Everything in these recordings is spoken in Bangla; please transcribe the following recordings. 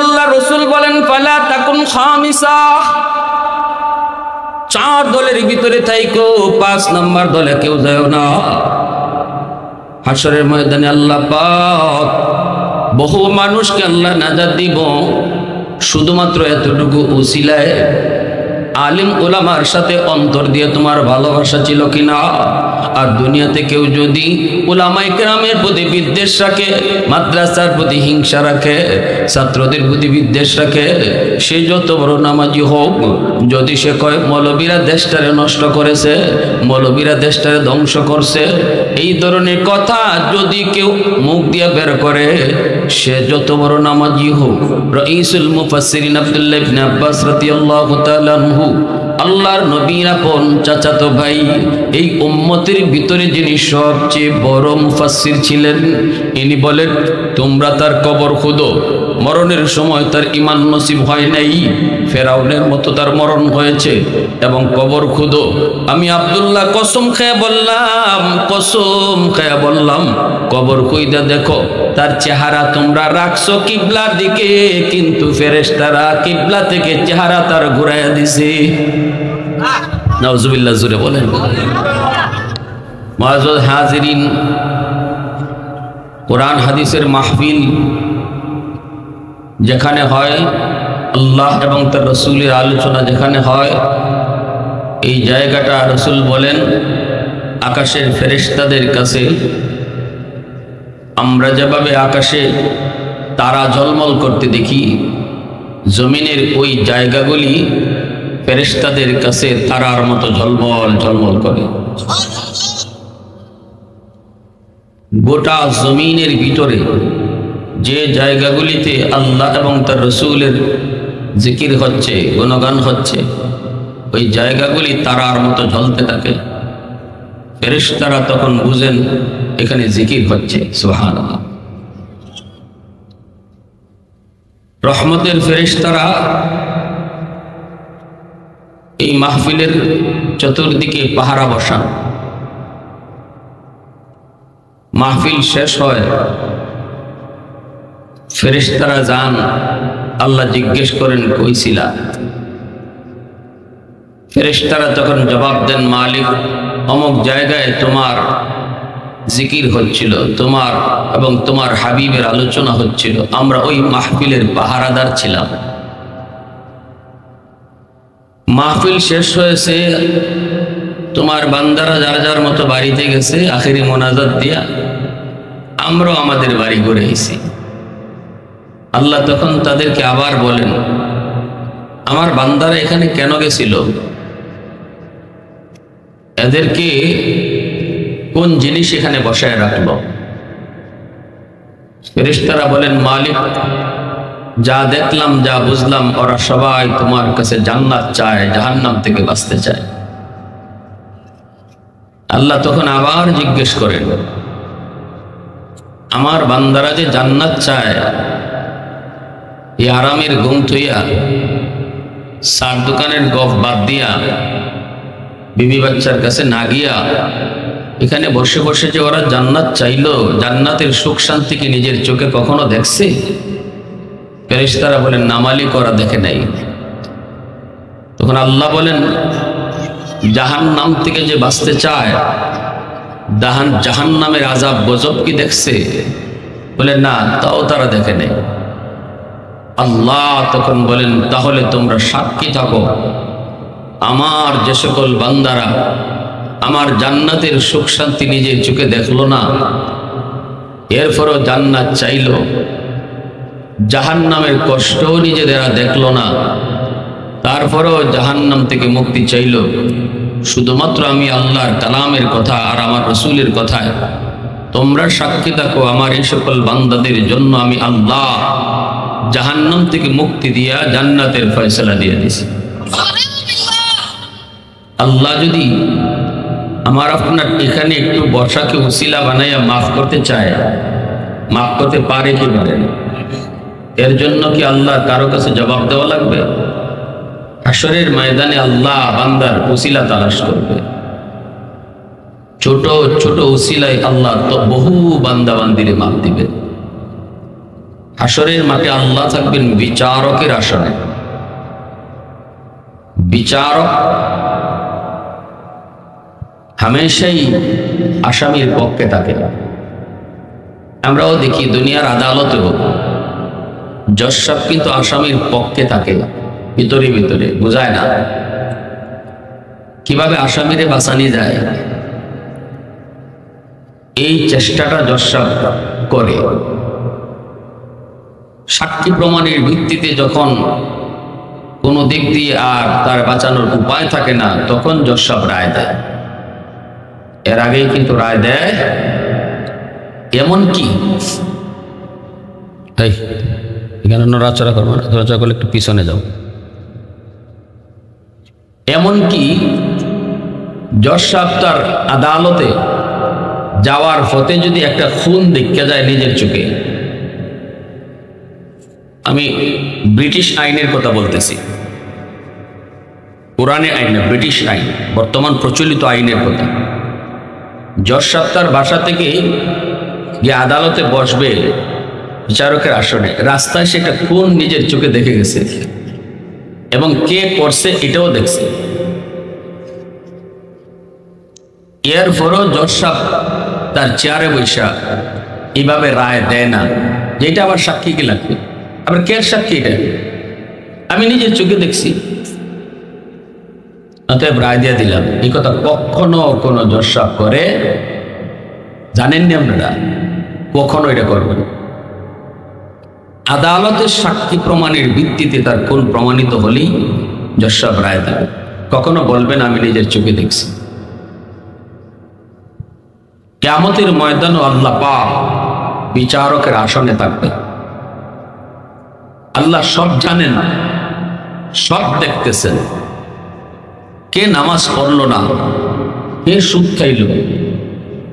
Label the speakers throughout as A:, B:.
A: আল্লাহ রসুল বলেন ফালা তাকুন খামিসা, 4 দলের ভিতরে থাইকো, 5 নাম্বার দলে কেউ যায় না। হাশরের ময়দানে আল্লাহ পাক বহু মানুষকে আল্লাহ নাজাত দিব শুধুমাত্র এতটুকু উসিলায় আলিম ওলামার সাথে অন্তর দিয়ে তোমার ভালোবাসা ছিল কিনা। আর দুনিয়াতে কেউ যদি উলামায়ে কেরামের প্রতি বিদ্বেষ রাখে, মাদ্রাসার প্রতি হিংসা রাখে, ছাত্রদের প্রতি বিদ্বেষ রাখে, সে যত বড় নামাজি হোক, যদি সে কয় মৌলবীরা দেশটারে নষ্ট করেছে, মৌলবীরা দেশটারে ধ্বংস করছে, এই ধরনের কথা যদি কেউ মুখ দিয়ে বের করে, সে যত বড় নামাজি হোক। রাইসুল মুফাসসিরিন আব্দুল্লাহ ইবনে আব্বাস রাদিয়াল্লাহু তাআলা আনহু, আল্লাহর নবীর আপন চাচাতো ভাই, এই উম্মতের ভিতরে যিনি সবচেয়ে বড় মুফাসসির ছিলেন, ইনি বলেন তোমরা তার কবর খুঁদো, মরণের সময় তার ঈমান নসিব হয় নাই, ফেরাউনের মতো তার মরণ হয়েছে, এবং কবর খুঁদো। আমি আব্দুল্লাহ কসম খেয়ে বললাম কবর খুঁইদা দেখো তার চেহারা তোমরা রাখছো কিবলার দিকে, কিন্তু ফেরেশতারা কিবলা থেকে চেহারা তার ঘুরাইয়া দিছে। নাউজুবিল্লাহ, জোরে বলেন। মুআজ্জাজ হাজিরিন, কোরআন হাদিসের মাহফিল যেখানে হয়, আল্লাহ এবং তার রসুলের আলোচনা যেখানে হয়, এই জায়গাটা রসুল বলেন আকাশের ফেরেশতাদের কাছে আমরা যেভাবে আকাশে তারা ঝলমল করতে দেখি, জমিনের ওই জায়গাগুলি ফেরেশতাদের কাছে তারার মতো ঝলমল ঝলমল করে। গোটা জমিনের ভিতরে যে জায়গাগুলিতে আল্লাহ এবং তার রসুলের জিকির হচ্ছে, গুণগান হচ্ছে, ওই জায়গাগুলি তারার মতো ঝলতে থাকে। ফেরেশতারা তখন বুঝেন এখানে জিকির হচ্ছে। সুবহানাল্লাহ। রহমতের ফেরেশতারা এই মাহফিলের চতুর্দিকে পাহারা বসান। মাহফিল শেষ হয়, ফেরেশতারা যান, আল্লাহ জিজ্ঞেস করেন কই ছিলা? ফেরেশতারা তখন জবাব দেন মালিক অমুক জায়গায় তোমার জিকির হচ্ছিল, তোমার এবং তোমার হাবিবের আলোচনা হচ্ছিল, আমরা ওই মাহফিলের পাহারাদার ছিলাম। মাহফিল শেষ হয়েছে, তোমার বান্দারা যার যার মতো বাড়িতে গেছে, আখেরি মোনাজাত দিয়া আমরাও আমাদের বাড়ি ঘুরে এসেছি। আল্লাহ তখন তাদেরকে আবার বলেন আমার বান্দারা এখানে কেন গেছিল, এদেরকে কোন জিনিস এখানে বসায় রাখলো? ফেরেশতারা বলেন মালিক যা দেখলাম, যা বুঝলাম, ওরা সবাই তোমার কাছে জান্নাত চায়, জাহান্নাম থেকে বাঁচতে চায়। আল্লাহ তখন আবার জিজ্ঞেস করেন আমার বান্দারা যে জান্নাত চায়, এই আরামের ঘুম থইয়া, সার দোকানের গফ বাদ দিয়া, বিবি বাচ্চার কাছে না গিয়া, এখানে বসে বসে যে ওরা জান্নাত চাইলো, জান্নাতের সুখ শান্তি কি নিজের চোখে কখনো দেখছে? ফেরেশতারা বলেন না মালিক, ওরা দেখে নাই। তখন আল্লাহ বলেন জাহান্নাম থেকে যে বাঁচতে চায়, জাহান্নামের আযাব গজব কি দেখছে? বলে না, তাও তারা দেখে নেই। আল্লাহ তখন বলেন তাহলে তোমরা সাক্ষী থাকো, আমার যে সকল বান্দারা আমার জান্নাতের সুখ শান্তি নিজের চোখে দেখলো না, এরপরও জান্নাত চাইল, জাহান্নামের কষ্টও নিজেদেরা দেখলো না, তারপরও জাহান্নাম থেকে মুক্তি চাইল, শুধুমাত্র আমি আল্লাহর কালামের কথা আর আমার রসুলের কথায় তোমরা সাক্ষী থাকো, আমার এই সকল বান্দাদের জন্য আমি আল্লাহ জাহান্নাম থেকে মুক্তি দিয়া জান্নাতের ফয়সালা দিয়ে দিছি। আল্লাহ যদি আমার আপনার এখানে একটু বর্ষাকে উসিলা বানাইয়া মাফ করতে চায়, মাফ করতে পারে কি পারে না? এর জন্য কি আল্লাহ কারো কাছে জবাব দেওয়া লাগবে? হাশরের ময়দানে আল্লাহ বান্দার উসিলা তালাশ করবে। ছোট ছোট উসিলায় আল্লাহ তো বহু বান্দা বান্দিরে মাফ দিবেন। হাসরের মাঠে আল্লাহ থাকবেন বিচারকের আসনে। বিচারক হামেশাই আসামির পক্ষে থাকে। আমরাও দেখি দুনিয়ার আদালতেও জজ সাহেব কিন্তু আসামির পক্ষে থাকে, ভিতরে ভিতরে বোঝায় না কিভাবে আসামিরে বাঁচানি যায়, এই চেষ্টাটা জজ সাহেব করে। সাক্ষী প্রমাণের ভিত্তিতে যখন কোনো দিক দিয়ে আর তার বাঁচানোর উপায় থাকে না, তখন জজ সাহেব রায় দেয়। এর আগেই কিন্তু রায় দেয়। এমনকি এখানে নড়াচড়া করবো না, নড়াচড়া করলে একটু পিছনে যাও। এমনকি জজ সাহেব তার আদালতে যাওয়ার পথে যদি একটা খুন দেখতে যায় নিজের চোখে, আমি ব্রিটিশ আইনের কথা বলতেছি, পুরানে আইন, ব্রিটিশ আইন, বর্তমান প্রচলিত আইনের কথা। জজ সাহেব তার বাসা থেকে গিয়ে আদালতে বসবে বিচারকের আসনে, রাস্তায় সে একটা খুন নিজের চোখে দেখে গেছে এবং কে করছে এটাও দেখছে। এরপরও জজ সাহেব তার চেয়ারে বৈশা এইভাবে রায় দেয় না, যেটা আবার সাক্ষী কি লাগবে, আবার কে সাক্ষী, এটা আমি নিজের চোখে দেখছি, অতএব রায় দিয়ে দিলাম। এই কথা কখনো কোনো জজ সাহেব করে জানেননি আপনারা? কখনো এটা করবেন। আদালতের সাক্ষী প্রমাণের ভিত্তিতে তার কোন প্রমাণিত হলেই জজ সাহেব রায় দেবে, কখনো বলবেন আমি নিজের চোখে দেখছি। কিয়ামতের ময়দানে আল্লাহ পাক বিচারকের আসনে থাকবে। আল্লাহ সব জানেন, সব দেখতেছেন। কে নামাজ পড়লো না, কে সুদ খাইল,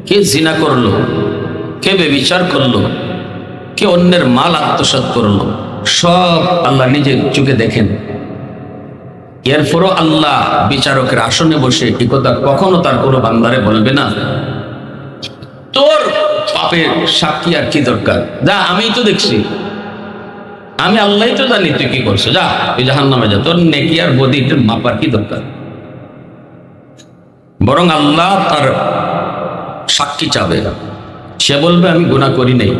A: কে জিনা করলো, কে বেবিচার করলো, কে অন্যের মাল আত্মসাৎ করলো, সব আল্লাহ নিজের চোখে দেখেন। এরপরও আল্লাহ বিচারকের আসনে বসে এই কথা কখনো তার কোনো বান্দারে বলবে না তোর পাপের সাক্ষী আর কি দরকার, যা আমি তো দেখছি, আমি আল্লাহ তো জানি তুই কি করছো, যা তুই জাহান্নামে যা, তোর নেকি আর বদির মাপার কি দরকার। বরং আল্লাহ তার সাক্ষী চাবে, সে বলবে আমি গুনাহ করি নাই।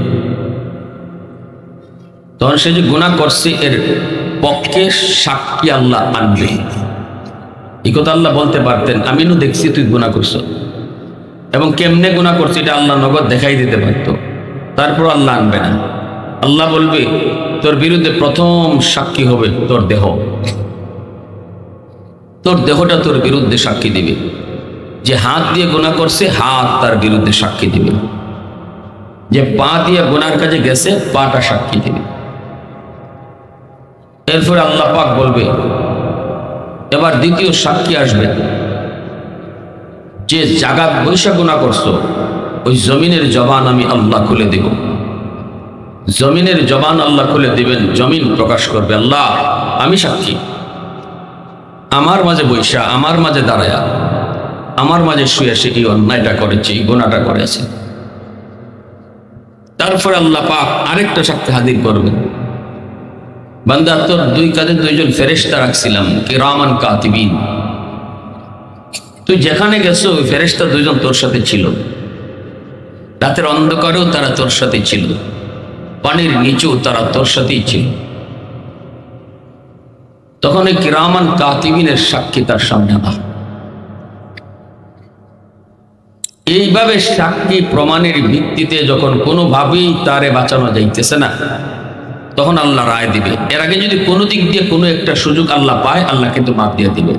A: তখন সে যে গুনাহ করছে এর পক্ষে সাক্ষী আল্লাহ আনবে। এই কথা আল্লাহ বলতে পারতেন, আমি নু দেখছি তুই গুনাহ করছো, এবং কেমনে গুনাহ করছি এটা আল্লাহ নগদ দেখাই দিতে পারত, তারপর আল্লাহ আনবে না। আল্লাহ বলবে তোর বিরুদ্ধে প্রথম সাক্ষী হবে তোর দেহ, তোর দেহটা তোর বিরুদ্ধে সাক্ষী দিবে। যে হাত দিয়ে গুনাহ করছে হাত তার বিরুদ্ধে সাক্ষী দিবে, যে পা দিয়ে গুনার কাজে গেছে পাটা সাক্ষী দিবে। এরপরে আল্লাহ পাক বলবে এবার দ্বিতীয় সাক্ষী আসবে, যে জাগাত বৈশা গুনাহ করছো ওই জমিনের জবান আমি আল্লাহ খুলে দেব। জমিনের জবান আল্লাহ খুলে দিবেন, জমিন প্রকাশ করবে আল্লাহ আমি সাক্ষী, আমার মাঝে বৈশা, আমার মাঝে দাঁড়ায়া, আমার মাঝে শুয়ে সে এই অন্যায়টা করেছে, এই গুনাহটা করেছে। তারপরে আল্লাহ পাক আরেকটা সাক্ষী হাজির করবেন, বান্দা তোর দুই কাঁধে দুইজন ফেরেশতা রাখছিলাম কিরামান কাতিবিন, তুই যেখানে গেছো ওই ফেরেশতা দুইজন তোর সাথে ছিল, রাতের অন্ধকারেও তারা তোর সাথে ছিল, পানির নিচেও তারা তোর সাথেই ছিল। তখন এই কিরামান কাতিবিনের সাক্ষী তার সামনে আনা। এইভাবে সাক্ষী প্রমাণের ভিত্তিতে যখন কোনোভাবেই তারে বাঁচানো যাইতেছে না, তখন আল্লাহ রায় দিবে। এর আগে যদি কোনো দিক দিয়ে কোনো একটা সুযোগ আল্লাহ পায়, আল্লাহ কিন্তু মাফ দিয়ে দিবে।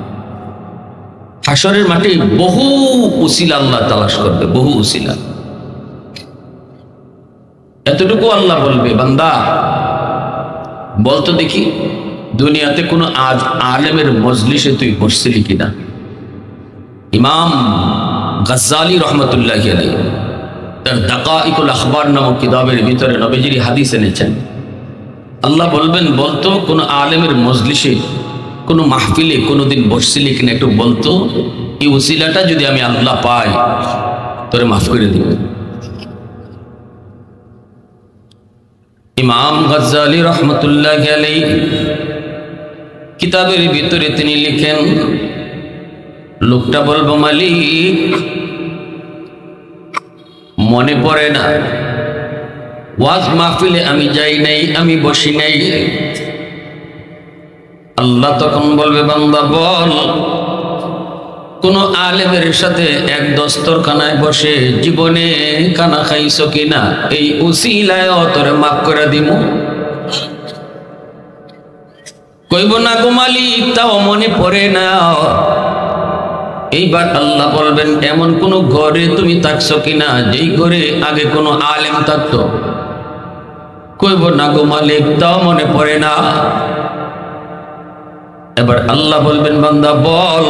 A: হাসরের মাঠে বহু উসিলা আল্লাহ তালাশ করবে, বহু উসিলা। এতটুকু আল্লাহ বলবে বান্দা বলতো দেখি দুনিয়াতে কোনো আজ আলেমের মজলিসে তুই বসছিলি কিনা। ইমাম গাজ্জালি রহমতুল্লাহি আলাইহি তার দাকাইকুল আখবার নামক কিতাবের ভিতরে নবীজির হাদিস এনেছেন। আল্লাহ বলবেন বলতো কোনো আলেমের মজলিসে, কোনো মাহফিলে কোনোদিন বসছিলি কিনা, একটু বলতো, এই উসিলাটা যদি আমি আল্লাহ পাই তোরে মাফ করে দিব। ইমাম গজ্জালি রহমতুল্লাহি আলাইহি কিতাবের ভিতরে তিনি লিখেন, লোকটা বলবো মালিক মনে পড়ে না, ওয়াজ মাহফিলে আমি যাই নাই, আমি বসি নাই। আল্লাহ তখন বলবে বান্দা বল, কোন আলেমের সাথে এক দস্তরখানায় বসে জীবনে খানা খাইছো কিনা? এই উসিলায় তোরে মাফ করে দিব। কইব না গো মালিক, তাও মনে পড়ে না। এইবার আল্লাহ বলবেন এমন কোন ঘরে তুমি থাকছো কিনা যেই ঘরে আগে কোনো আলেম থাকতো? কইব না গো মালিক, তাও মনে পড়ে না। এবার আল্লাহ বলবেন বান্দা বল,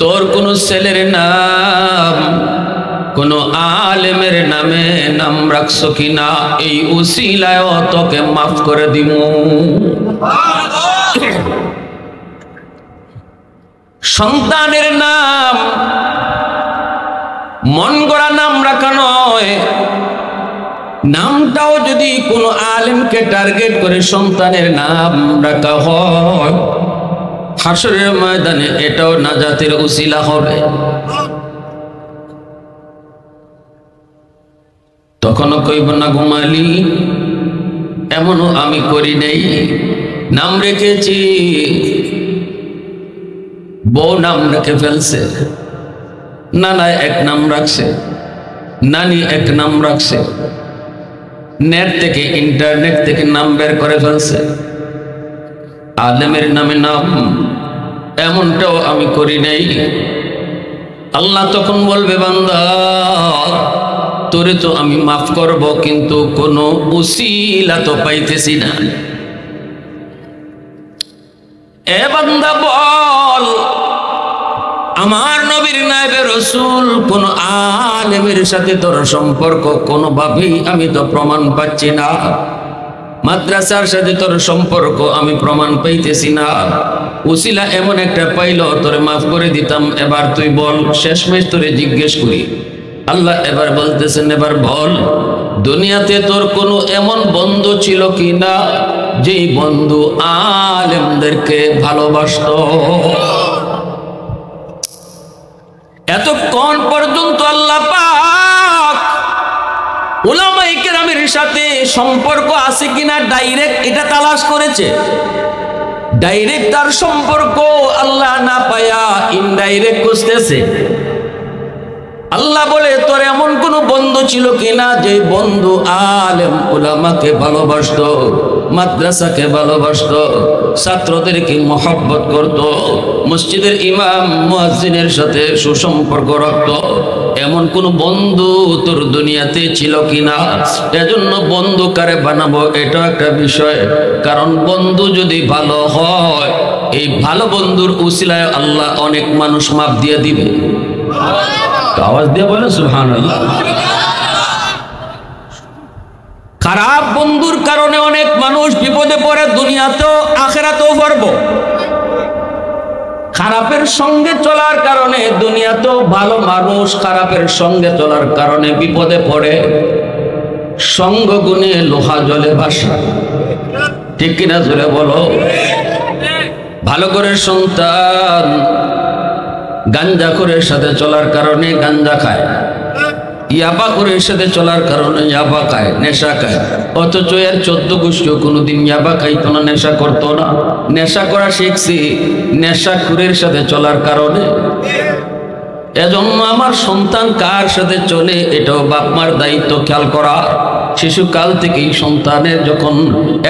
A: তোর কোন ছেলের নাম কোন আলেমের নামে নাম রাখছো কিনা? এই উসিলায় তোকে মাফ করে দিব। সন্তানের নাম মন গড়া নাম রাখা নয়, নামটাও যদি কোনো আলেমকে টার্গেট করে সন্তানের নাম রাখা হয়, হাসরের ময়দানে এটাও নাজাতের উসিলা হবে। তখনও কইব না ঘুমালি, এমনও আমি করি নাই, নাম রেখেছি, বউ নাম রেখে ফেলছে, নানা এক নাম রাখছে, নানি এক নাম রাখছে, নেট থেকে ইন্টারনেট থেকে নাম বের করে ফেলছে, আলেমের নামে নাম, এমনটাও আমি করি নাই। আল্লাহ তখন বলবে বান্দা তোরে তো আমি মাফ করব, কিন্তু কোনো উসিলা তো পাইতেছি না। এ বান্দা বল, আমার নবীর নায়েবে রাসূল কোন আলেমের সাথে তোর সম্পর্ক কোনোভাবেই আমি তো প্রমাণ পাচ্ছি না। মাদ্রাসার সাথে তোর সম্পর্ক আমি প্রমাণ পাইতেছি না। উসিলা এমন একটা পাইল তোরে মাফ করে দিতাম। এবার তুই বল, শেষমেশ তোরে জিজ্ঞেস করি। আল্লাহ এবার বলতেছেন, এবার বল দুনিয়াতে তোর কোনো এমন বন্ধু ছিল কি না যেই বন্ধু আলেমদেরকে ভালোবাসতো? এতক্ষণ পর্যন্ত আল্লাহ পাক উলামায়ে কেরামের সাথে সম্পর্ক আছে কিনা ডাইরেক্ট এটা তালাশ করেছে। ডাইরেক্ট তার সম্পর্ক আল্লাহ না পায়া ইনডাইরেক্ট খুঁজতেছে। আল্লাহ বলে তোর এমন কোন বন্ধু ছিল কিনা যে বন্ধু আলেম উলামাকে ভালোবাসতো, মাদ্রাসাকে ভালোবাসতো, ছাত্রদেরকে মহব্বত করত, মসজিদের ইমাম মুয়াজ্জিনের সাথে সুসম্পর্ক রাখতো? এমন কোন বন্ধু তোর দুনিয়াতে ছিল কিনা? এজন্য বন্ধু কারে বানাবো এটা একটা বিষয়। কারণ বন্ধু যদি ভালো হয়, এই ভালো বন্ধুর উসিলায় আল্লাহ অনেক মানুষ মাফ দিয়ে দিবে। আওয়াজ দিয়ে বলে সুবহানাল্লাহ। খারাপ বন্ধুর কারণে অনেক মানুষ বিপদে পড়ে, দুনিয়াতেও আখিরাতেও পড়বো। খারাপের সঙ্গে চলার কারণে দুনিয়াতেও ভালো মানুষ খারাপের সঙ্গে চলার কারণে বিপদে পড়ে। সঙ্গ গুণে লোহা জলে ভাসে, ঠিক কিনা জোরে বলো। ভালো করে সন্তান গাঞ্জাখোরের সাথে চলার কারণে গাঞ্জা খায়, ইয়াবাখোরের সাথে চলার কারণে ইয়াবা খায়, নেশা খায়। অথচ এর 14 গোষ্ঠীও কোনোদিন ইয়াবা খাইতো না, নেশা করতো না। নেশা করা শিখছি নেশাখোরের সাথে চলার কারণে। এজন্য আমার সন্তান কার সাথে চলে এটাও বাপ মার দায়িত্ব খেয়াল করা। শিশুকাল থেকেই সন্তানের যখন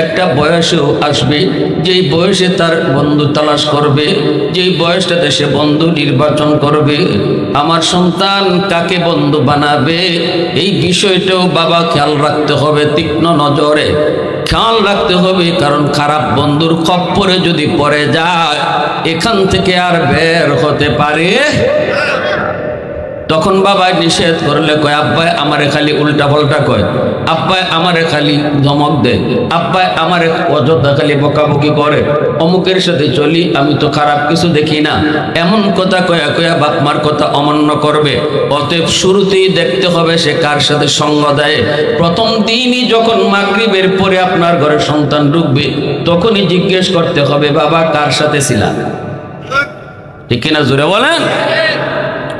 A: একটা বয়সেও আসবে, যেই বয়সে তার বন্ধু তালাশ করবে, যেই বয়সটাতে সে বন্ধু নির্বাচন করবে, আমার সন্তান কাকে বন্ধু বানাবে এই বিষয়টাও বাবা খেয়াল রাখতে হবে, তীক্ষ্ণ নজরে খেয়াল রাখতে হবে। কারণ খারাপ বন্ধুর খপ্পরে যদি পড়ে যায়, এখান থেকে আর বের হতে পারে। তখন বাবাই নিষেধ করলে কয় আব্বাই আমারে খালি উল্টা পাল্টা কয়, আব্বাই আমারে খালি ধমক দেয়, আব্বাই আমারে অযথা খালি বকাবকি করে, অমুকের সাথে চলি আমি তো খারাপ কিছু দেখি না, এমন কথা কয়া কয়া বাপ মার কথা অমান্য করবে। অতএব শুরুতেই দেখতে হবে সে কার সাথে সঙ্গ দেয়। প্রথম দিনই যখন মাগরিবের পরে আপনার ঘরে সন্তান ঢুকবে তখনই জিজ্ঞেস করতে হবে বাবা কার সাথে ছিলা, ঠিক কিনা জোরে বলেন?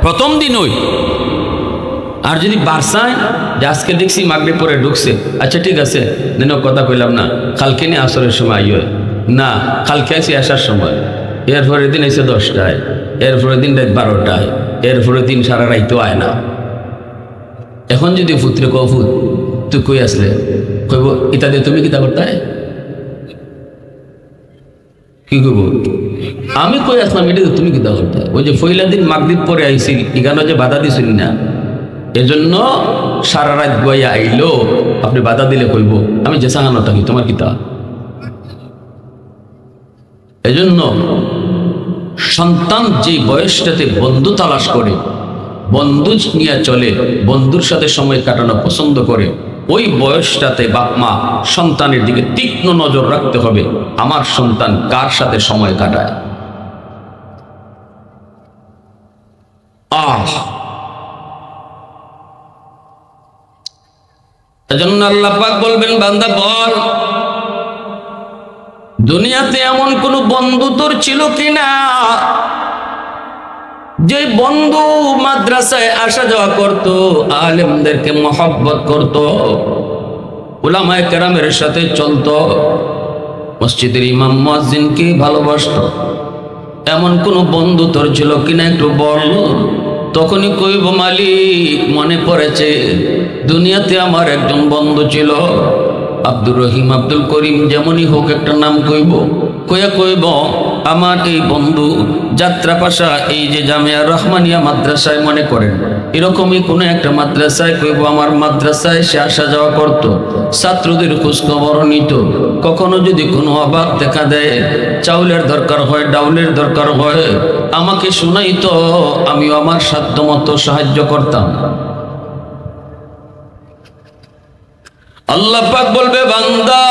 A: প্রথম দিন ওই। আর যদি বারসায় যে আজকে দেখছি মাগরিব পরে ঢুকছে, আচ্ছা ঠিক আছে দিনও কথা কইলাম না, কালকে নিয়ে আসরের সময় আইয় না, কালকে আসি আসার সময়, এরপরের দিন এসে 10টায়, এরপরের দিন রাত 12টায়, এরপরের দিন সারা রাইতেও আয় না। এখন যদি ফুতরে কো ফুত তুই কই আসলে, কইব ইতা দিয়ে তুমি কিতা করতে কি কইব, আমি কই আসলাম এটা তুমি কিতা করতে। ওই যে পয়লা দিন মাগরিব পরে আইছিল এখানে যে বাধা দিছিল না, এজন্য সারা রাত বইয়া আইলো, আপনি বাধা দিলে কইব আমি যে সাহানো থাকি তোমার কিতা। এজন্য সন্তান যে বয়সটাতে বন্ধু তালাশ করে, বন্ধু নিয়ে চলে, বন্ধুর সাথে সময় কাটানো পছন্দ করে, ওই বয়সটাতে বাপ মা সন্তানের দিকে তীক্ষ্ণ নজর রাখতে হবে আমার সন্তান কার সাথে সময় কাটায়। এজন্য আল্লাহ পাক বলবেন বান্দা বল দুনিয়াতে এমন কোন বন্ধু তোর ছিল কিনা যে বন্ধু মাদ্রাসায় আসা যাওয়া করত, আলেমদেরকে মহব্বত করত, উলামায়ে কেরামের সাথে চলতো, মসজিদের ইমাম মুয়াজ্জিনকে ভালোবাসতো, এমন কোন বন্ধু তোর ছিল কিনা একটু বল। তখনই কইব মালিক মনে পড়েছে দুনিয়াতে আমার একজন বন্ধু ছিল, আব্দুর রহিম আব্দুল করিম যেমনই হোক একটা নাম কইব, কইব আমার এই বন্ধু যাত্রাপাশা এই যে জামিয়া রহমানিয়া মাদ্রাসায় মনে করেন এরকমই কোনো একটা মাদ্রাসায় কইব আমার মাদ্রাসায় সে আসা যাওয়া করত, ছাত্রদের খোঁজ খবর নিত, কখনো যদি কোনো অভাব দেখা দেয়, চাউলের দরকার হয়, ডাউলের দরকার হয়, আমাকে শুনাইতো, আমিও আমার সাধ্য মতো সাহায্য করতাম। আল্লাহ পাক বলবে বান্দা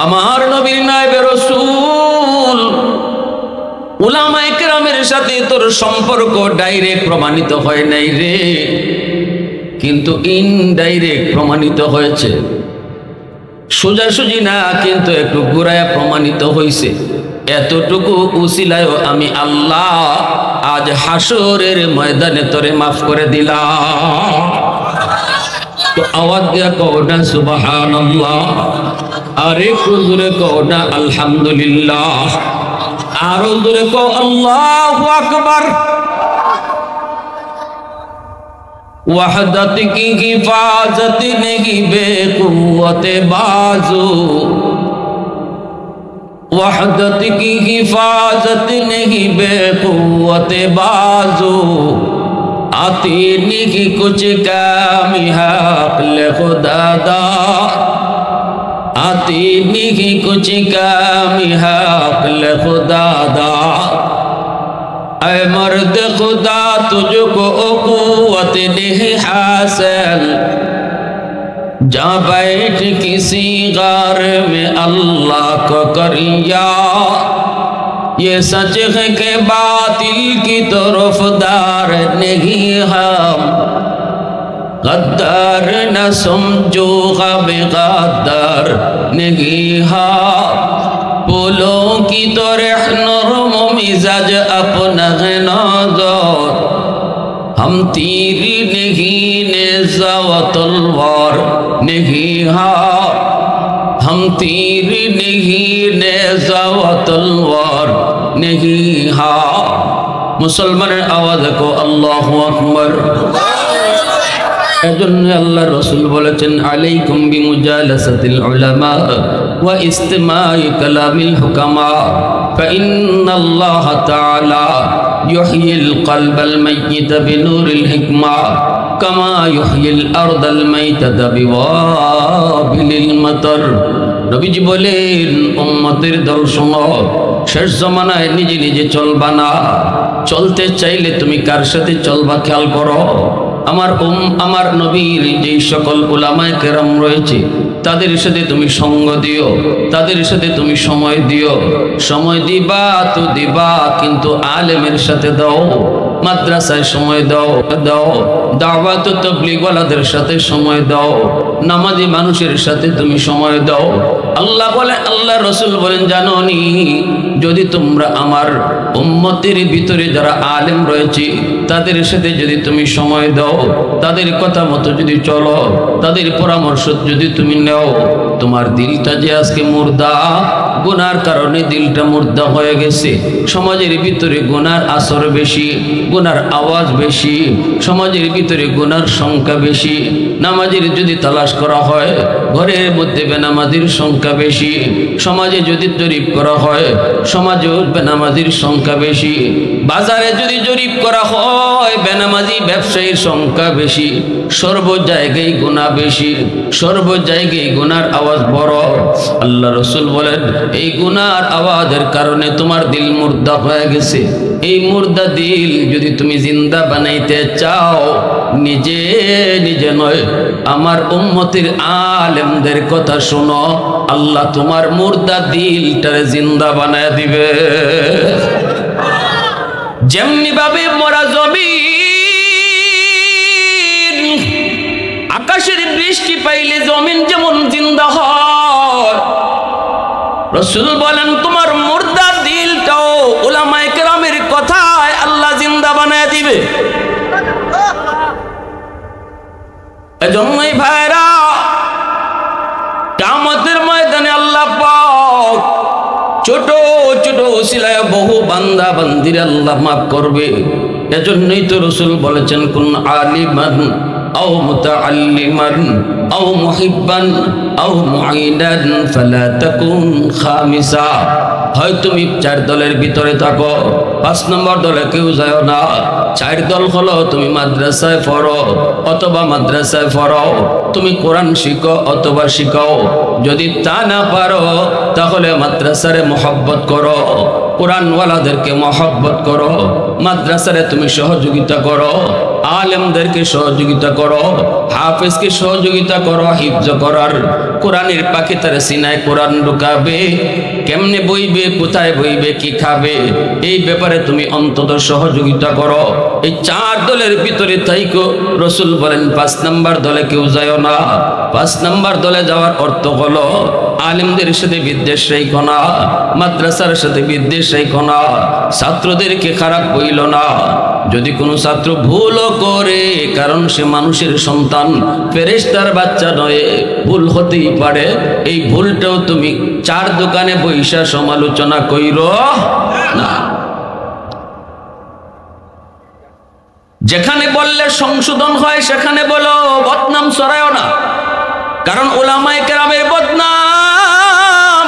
A: আমার নবীর নায়েবে রাসূল উলামায়ে কেরামের সাথে তোর সম্পর্ক ডাইরেক্ট প্রমাণিত হয় নাই রে, কিন্তু ইনডাইরেক্ট প্রমাণিত হয়েছে, সোজাসুজি না কিন্তু একটু ঘুরায়া প্রমাণিত হয়েছে। এতটুকু উসিলায় আমি আল্লাহ আজ হাসরের ময়দানে তোরে মাফ করে দিলাম। তো আওয়াজ দিয়া কও না সুবহানাল্লাহ, আরে জোরে কও না আলহামদুলিল্লাহ, আরো জোরে কও আল্লাহু আকবার। वहदत की हिफाजत नहीं बेकुव्वत बाजू, वहदत की हिफाजत नहीं बेकुव्वत बाजू, आती नहीं कुछ कामी हक ले खुदा दा, आती नहीं कुछ कामी हक ले खुदा दा। ऐ मर्द खुदा तुझको कुव्वत नहीं हासिल, जा बैठ किसी गार में अल्लाह को करिया, ये सच है कि बातिल की तरफदार नहीं हम, गद्दार न समझो गद्दार नहीं हम, फूलों की तरह नरम मिजाज अपना है नजर, हम तीरी नहीं नेज़ा व तलवार नहीं हाँ, हम तीरी नहीं नेज़ा व तलवार नहीं हाँ। मुसलमान आवाज को अल्लाहु अकबर। এজন্য আল্লাহ রাসূল বলেছেন আলাইকুম বিমুজালাসাতিল উলামা ওয়া ইস্তিমাই কালামিল হুকামা ফাইন্নাল্লাহ তাআলা ইউহয়িল কলবাল মাইয়িতা বিনুরিল হিকমা কামা ইউহয়িল আরদাল মাইতাতা বিওয়াবিলিল মাতার। নবীজি বলেন উম্মতের দল শোনো, শেষ জমানায় নিজে নিজে চলবা না, চলতে চাইলে তুমি কার সাথে চলবা খেয়াল করো। আমার নবীর যেই সকল উলামায়ে কেরাম রয়েছে তাদের সাথে তুমি সঙ্গ দিও, তাদের সাথে তুমি সময় দিও। সময় দিবা তো দিবা, কিন্তু আলেমের সাথে দাও, মাদ্রাসায় সময় দাও, দাওয়াত ও তাবলীগওয়ালাদের সাথে সময় দাও, নামাজি মানুষের সাথে তুমি সময় দাও। আল্লাহ বলে, আল্লাহ রসুল বলেন, জানোনি যদি তোমরা আমার উম্মতের ভিতরে যারা আলেম রয়েছে তাদের সাথে যদি তুমি সময় দাও, তাদের কথা মতো যদি চলো, তাদের পরামর্শ যদি তুমি নাও, তোমার দিলটা যে আজকে মুর্দা, গুনার কারণে দিলটা মুর্দা হয়ে গেছে। সমাজের ভিতরে গুনার আসর বেশি, গুনার আওয়াজ বেশি, সমাজের ভিতরে গুনার সংখ্যা বেশি। নামাজের যদি তালাশ করা হয়, ঘরের মধ্যে বেনামাজির সংখ্যা বেশি। সমাজে যদি জরিপ করা হয়, সমাজেও বেনামাজির সংখ্যা বেশি। বাজারে যদি জরিপ করা হয়, বেনামাজি ব্যবসায়ীর সংখ্যা বেশি। সর্ব জায়গায় গুনাহ বেশি, সর্ব জায়গায় গুনার আওয়াজ বড়। আল্লাহ রসুল বলেন, এই গুনার আওয়াজের কারণে তোমার দিল মুর্দা হয়ে গেছে। এই মুর্দা দিল যদি তুমি জিন্দা বানাইতে চাও, নিজে নিজে নয়, আমার উম্মতের আলেমদের কথা শোনো, আল্লাহ তোমার মুর্দা দিলটারে জিন্দা বানায় দিবে। যেমনি ভাবে মরা জমিন, আকাশের বৃষ্টি পাইলে জমিন যেমন জিন্দা হয়, রাসূল বলেন তোমার মুর্দা দিলটাও উলামায়ে কেরামের কথায় আল্লাহ জিন্দা বানায় দিবে। এজন্যই ভাইরা, কিয়ামতের ময়দানে আল্লাহ পাক ছোট ছোট ওসিলায় বহু বান্দা বান্দির আল্লাহ মাফ করবে। এজন্যই তো রাসূল বলেছেন, কুন আলিমান আও মুতাআল্লিমান আও মুহিব্বান আও মুঈনান ফালা তাকুন খামিসা। হয় তুমি 4 দলের ভিতরে থাকো, 5 নম্বর দলে কেউ যায় না। 4 দল হলো, তুমি মাদ্রাসায় পড়ো অথবা মাদ্রাসায় পড়ো, তুমি কোরআন শিখো অথবা শিখাও। যদি তা না পারো তাহলে মাদ্রাসারে মহব্বত করো, কোরআনওয়ালাদেরকে মহব্বত করো, মাদ্রাসারে তুমি সহযোগিতা করো, আলেমদেরকে সহযোগিতা করো, হাফেজকে সহযোগিতা করো হিফজ করার। কোরআনের পাখি তার সিনায় কোরআন ঢুকাবে, কেমনে বইবে, কোথায় বইবে, কি খাবে, এই ব্যাপারে তুমি অন্তত সহযোগিতা করো। এই 4 দলের ভিতরে থাইকো। রাসূল বলেন 5 নাম্বার দলে কেউ যায় না। 5 নাম্বার দলে যাওয়ার অর্থ হলো আলেমদের সাথে বিদ্বেষ রাখো না, মাদ্রাসার সাথে বিদ্বেষ রাখো না, ছাত্রদেরকে খারাপ বইল না। যদি কোনো ছাত্র ভুলও করে, কারণ সে মানুষের সন্তান, ফেরেশতার বাচ্চা নয়, ভুল হতেই পারে, এই ভুলটাও তুমি 4 দোকানে বইসা সমালোচনা কইরো না। যেখানে বললে সংশোধন হয় সেখানে বলো, বদনাম ছড়ায়ও না। কারণ উলামায়ে কেরামের বদনাম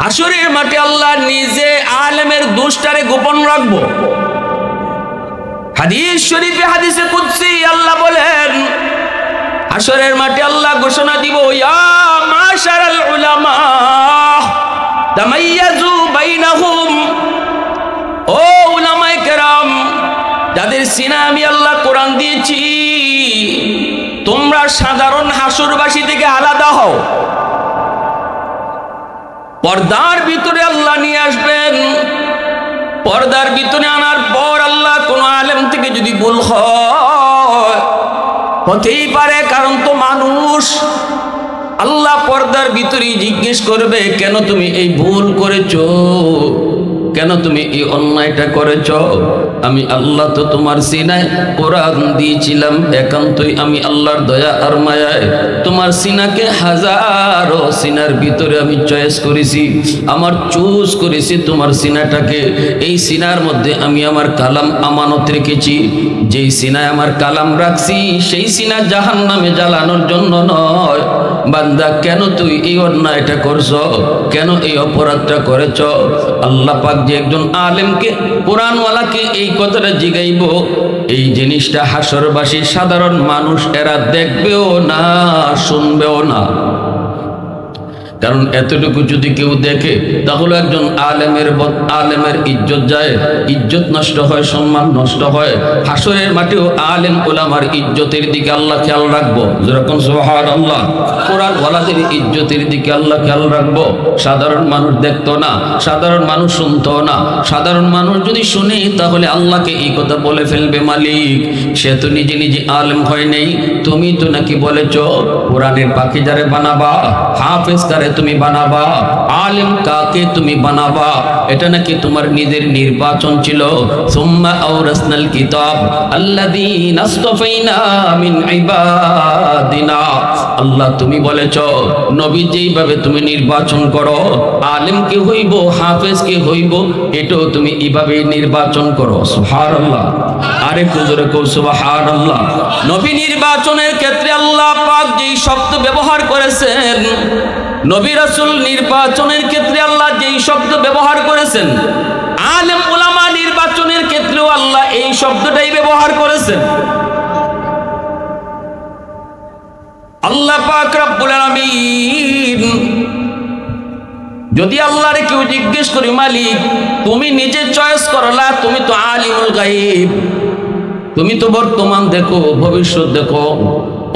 A: হাসরের মাঠে আল্লাহ নিজে আলেমের দোষটারে গোপন রাখবো। হাদিস শরীফে, হাদিসে কুদসি আল্লাহ বলেন, হাসরের মাঠে আল্লাহ ঘোষণা দিব, ইয়া মাশারাল উলামা তামাইয়াজু বাইনাহুম। ও উলামায়ে কেরাম, যাদের সিনা আমি আল্লাহ কোরআন দিয়েছি, তোমরা সাধারণ হাসরবাসী থেকে আলাদা হও। পর্দার ভিতরে আল্লাহ নিয়ে আসবেন। পর্দার ভিতরে আনার পর আল্লাহ কোন আলেম থেকে যদি ভুল হয়, হতেই পারে, কারণ তো মানুষ, আল্লাহ পর্দার ভিতরে জিজ্ঞেস করবে, কেন তুমি এই ভুল করেছো, কেন তুমি এই অন্যায়টা করেছ? আমি আল্লাহ তো তোমার সিনায় কোরআন দিয়েছিলাম, একান্তই আমি আল্লাহর দয়া আর মায়ায় তোমার সিনাকে হাজারো সিনার ভিতরে আমি চয়েস করেছি, আমার চুজ করেছি তোমার সিনাটাকে। এই সিনার মধ্যে আমি আমার কালাম আমানত রেখেছি। যেই সিনায় আমার কালাম রাখছি সেই সিনা জাহান্নামে জ্বালানোর জন্য নয়। বান্দা, কেন তুই এই অন্যায়টা করছ, কেন এই অপরাধটা করেছ? আল্লাহ পাক যে একজন আলেমকে, কোরআনওয়ালাকে এই কথাটা জিগাইব, এই জিনিসটা হাসরবাসী সাধারণ মানুষ এরা দেখবেও না, শুনবেও না। কারণ এতটুকু যদি কেউ দেখে তাহলে একজন আলেমের ইজ্জত যায়, ইজ্জত নষ্ট হয়, সম্মান নষ্ট হয়। হাসরের মাঠেও আলেম ওলামার ইজ্জতের দিকে আল্লাহ খেয়াল রাখবো। যেরকম সুবহানাল্লাহ, কোরআন ওয়ালাদের ইজ্জতের দিকে আল্লাহ খেয়াল রাখবো। সাধারণ মানুষ দেখতো না, সাধারণ মানুষ শুনতো না। সাধারণ মানুষ যদি শুনে তাহলে আল্লাহকে এই কথা বলে ফেলবে, মালিক সে তো নিজে নিজে আলেম হয় নাই, তুমি তো নাকি বলেছ কোরআনের পাখিজারে বানাবা, হাফেজ কারে তুমি বানাবা, আলেম কাকে তুমি বানাবা, এটা নাকি তোমার নিজের নির্বাচন ছিল। সুম্মা আওরাসনাল কিতাব আল্লাযীনা আসতাফাইনা মিন ইবাদিনা, আল্লাহ তুমি বলেছ নবী যেইভাবে তুমি নির্বাচন করো, আলেমকে হইব হাফেজকে হইব, এটাও তুমি এইভাবে নির্বাচন করো। সুবহানাল্লাহ, আরেকটু জোরে কও সুবহানাল্লাহ। নবী নির্বাচনের ক্ষেত্রে আল্লাহ পাক যেই শব্দ ব্যবহার করেছেন, নবী রাসূল নির্বাচনের ক্ষেত্রে আল্লাহ যেই শব্দ ব্যবহার করেছেন, আলেম উলামা নির্বাচনের ক্ষেত্রেও আল্লাহ এই শব্দটাই ব্যবহার করেছেন। আল্লাহ পাক রব্বুল আলামিন যদি আল্লাহরে কেউ জিজ্ঞেস করি, মালিক তুমি নিজে চয়েস করলা, তুমি তো আলিমুল গায়ব, তুমি তো বর্তমান দেখো, ভবিষ্যৎ দেখো,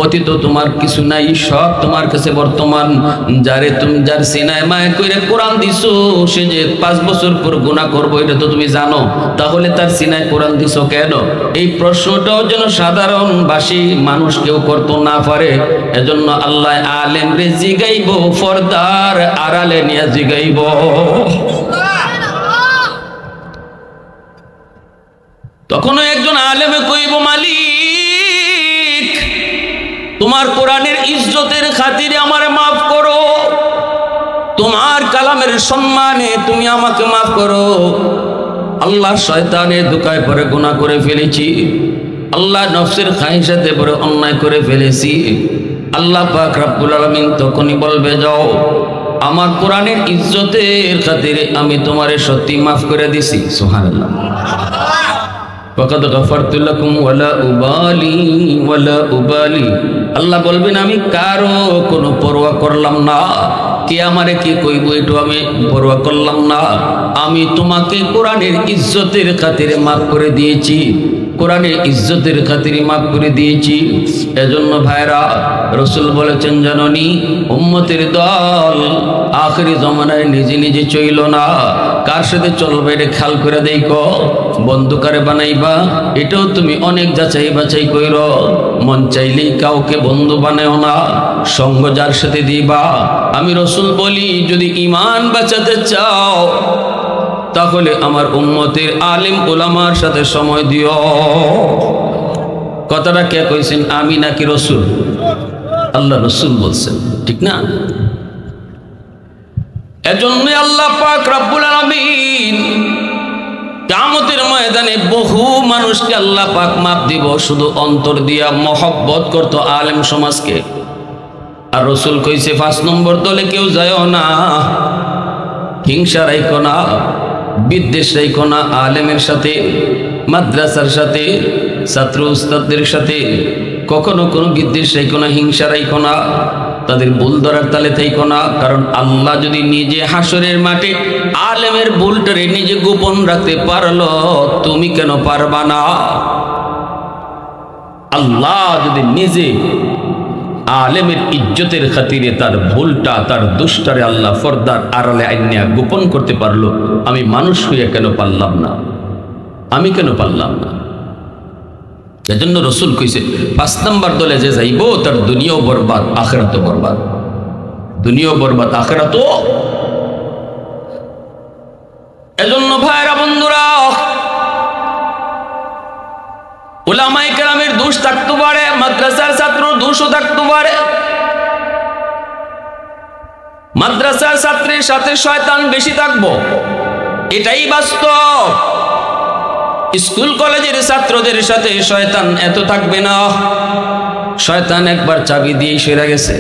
A: অতীত তোমার কিছু নাই, সব তোমার কাছে বর্তমান। যারে তুমি যার সিনায় মায় কইরে কোরআন দিছো, সে যে 5 বছর পর গুনাহ করবো এটা তো তুমি জানো, তাহলে তার সিনায় কোরআন দিছো কেন? এই প্রশ্নটাও যেন সাধারণবাসী মানুষ কেউ করতে না পারে, এজন্য আল্লাহ আলেম রে জিগাইব, পর্দার আড়ালে নিয়ে জিগাইব। তখনও একজন আলেমে কইব, মালিক তোমার কোরআনের ইজ্জতের খাতিরে আমারে মাফ করো, তোমার কালামের সম্মানে তুমি আমাকে মাফ করো। আল্লাহ শয়তানের ধোঁকায় পরে গুনাহ করে ফেলেছি, আল্লাহ নফসের খাহিশাতে পরে অন্যায় করে ফেলেছি। আল্লাহ পাক রব্বুল আলামিন তখনই বলবে, যাও আমার কোরআনের ইজ্জতের খাতিরে আমি তোমারে সত্যি মাফ করে দিছি। সুবহানাল্লাহ, ফাকাদ গাফারতু লাকুম ওয়ালা উবালি। আল্লাহ বলবেন আমি কারো কোনো পরোয়া করলাম না, কে আমারে কি কইব একটু আমি পরোয়া করলাম না। আমি তোমাকে কোরআনের ইজ্জতের খাতিরে মাফ করে দিয়েছি, কোরআনের ইজ্জতের খাতিরে মাফ করে দিয়েছি। এজন্য ভাইরা রাসূল বলেছেন, জাননি উম্মতের দল আখেরি জমানায় নিজে নিজে চইল না, কার সাথে চলবে এটা খেয়াল করে দেখো। বন্ধু কারে বানাইবা এটাও তুমি অনেক যাচাই বাছাই কইরো। মন চাইলেই কাউকে বন্ধু বানাও না, সঙ্গ যার সাথে দিবা। আমি রাসূল বলি, যদি ঈমান বাঁচাতে চাও তাহলে আমার উম্মতের আলেম উলামার সাথে সময় দিও। কথাটা কে কইছেন, আমি নাকি রাসূল? আল্লাহ রাসূল বলছেন, ঠিক না? এজন্য আল্লাহ পাক রব্বুল আলামিন কিয়ামতের ময়দানে বহু মানুষকে আল্লাহ পাক মাপ দিব, শুধু অন্তর দিয়া মহব্বত করত আলেম সমাজকে। আর রাসূল কইছে 5 নম্বর দলে কেউ যায়ও না, হিংসা রাইখো না, বিদ্বেষ রাইখো না আলেমের সাথে, মাদ্রাসার সাথে, ছাত্র উস্তাদদের সাথে কখনো কোনো বিদ্বেষ রাইখো না, হিংসা রাইখো না, তাদের ভুল ধরার তালে থাইকো না। কারণ আল্লাহ যদি নিজে হাসরের মাঠে আলেমের ভুলটারে নিজে গোপন রাখতে পারলো, তুমি কেন পারবা না? আল্লাহ যদি নিজে আলেমের ইজ্জতের খাতিরে তার ভুলটা, তার দুষ্টারে আল্লাহ পর্দার আড়ালে আইনিয়া গোপন করতে পারলো, আমি মানুষ হইয়া কেন পারলাম না? আমি কেন পারলাম না? এজন্য রাসূল কইছে 5 নাম্বার দলে যে যাইবো তার দুনিয়াও বরবাদ, আখিরাতও বরবাদ। দুনিয়াও বরবাদ, আখিরাতও। এজন্য ভাইরা বন্ধুরা, উলামায়ে কেরামের দোষ থাকতে পারে, মাদ্রাসার ছাত্রর দোষও থাকতে পারে। মাদ্রাসার ছাত্রের সাথে শয়তান বেশি থাকবো, এটাই বাস্তব। স্কুল কলেজের ছাত্রদের সাথে শয়তান এত থাকবে না। শয়তান একবার চাবি দিয়ে সরে গেছে,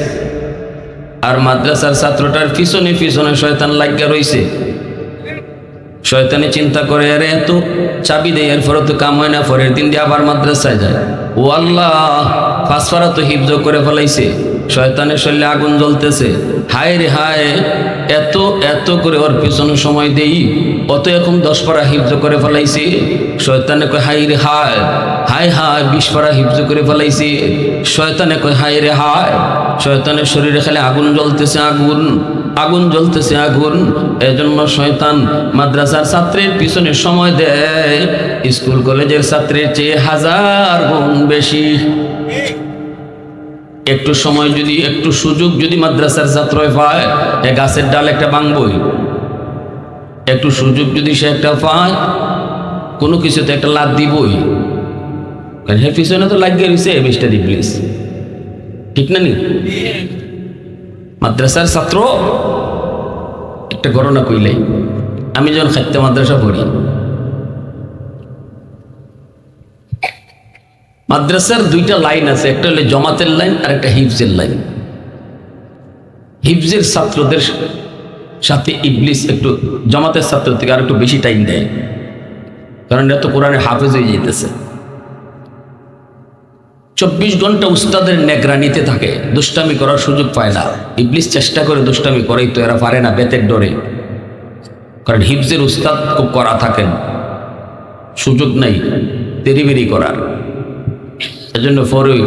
A: আর মাদ্রাসার ছাত্রটার পিছনে পিছনে শয়তান লাগিয়া রইছে। শয়তানে চিন্তা করে, আরে এত চাবি দেয় এরপরে তো কাম হয় না, পরের দিন দিয়ে আবার মাদ্রাসায় যায়। ও আল্লাহ, 5 পারা তো হিফজ করে ফেলাইছে, শয়তানের শরীরে আগুন জ্বলতেছে, হায় রে হায়, এত এত করে ওর পিছনে সময় দেই, অত এখন 10 পারা হিফজ করে ফেলাইছি। শয়তানে কয় হায় রে হায়, হায় হায় 20 পারা হিফজ করে ফেলাইছি। শয়তানে কয় হায় রে হায়, শয়তানের শরীরে খালি আগুন জ্বলতেছে, আগুন আগুন জ্বলতেছে আগুন। এজন্য শয়তান মাদ্রাসার ছাত্রের পিছনে সময় দেয় স্কুল কলেজের ছাত্রের চেয়ে 1000 গুণ বেশি। একটু সময় যদি, একটু সুযোগ যদি মাদ্রাসার ছাত্র পায়, এ গাছের ডাল একটা ভাঙবই। একটু সুযোগ যদি সে একটা পায়, কোনো কিছুতে একটা লাভ দিবই। কারণ হ্যাঁ পিছনে তো লাগিয়ে রয়েছে মিস্টার ইবলিস, ঠিক না নি? মাদ্রাসার ছাত্র একটা ঘটনা কইলে, আমি যখন খাদ্য মাদ্রাসা পড়ি, মাদ্রাসার 2টা লাইন আছে, একটা হলো জমাতের লাইন আর একটা হিফজের লাইন। হিফজের ছাত্রদের সাথে ইবলিস একটু জমাতের ছাত্র থেকে আর একটু বেশি টাইম দেয়, কারণ এত কোরআনে হাফেজ হয়ে যেতেছে। 24 ঘন্টা উস্তাদের নেগরানিতে থাকে, দুষ্টামি করার সুযোগ পায় না। ইবলিস চেষ্টা করে দুষ্টামি করেই তো এরা পারে না, বেতের ডরে। কারণ হিফজের উস্তাদ খুব করা থাকেন, সুযোগ নাই তেরিবেরি করার। এজন্য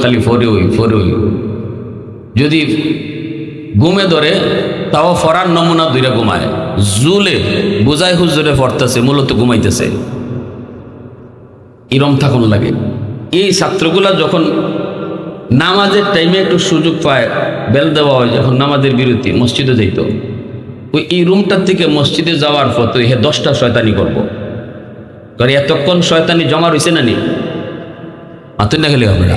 A: খালি ফরে ওই যদি ঘুমে ধরে তাও ফরার নমুনা 2টা ঘুমায়, জুলে বোঝায় হুজুরে ফরতেছে, মূলত ঘুমাইতেছে। ইরম থাকুন লাগে। এই ছাত্রগুলা যখন নামাজের টাইমে একটু সুযোগ পায়, বেল দেওয়া হয় যখন নামাজের বিরতি, মসজিদে যাইত, ওই এই রুমটার থেকে মসজিদে যাওয়ার পথে হে 10টা শয়তানি করবো। কারণ এতক্ষণ শয়তানি জমা রয়েছে না নি, মাতুন না খেলে হবে না।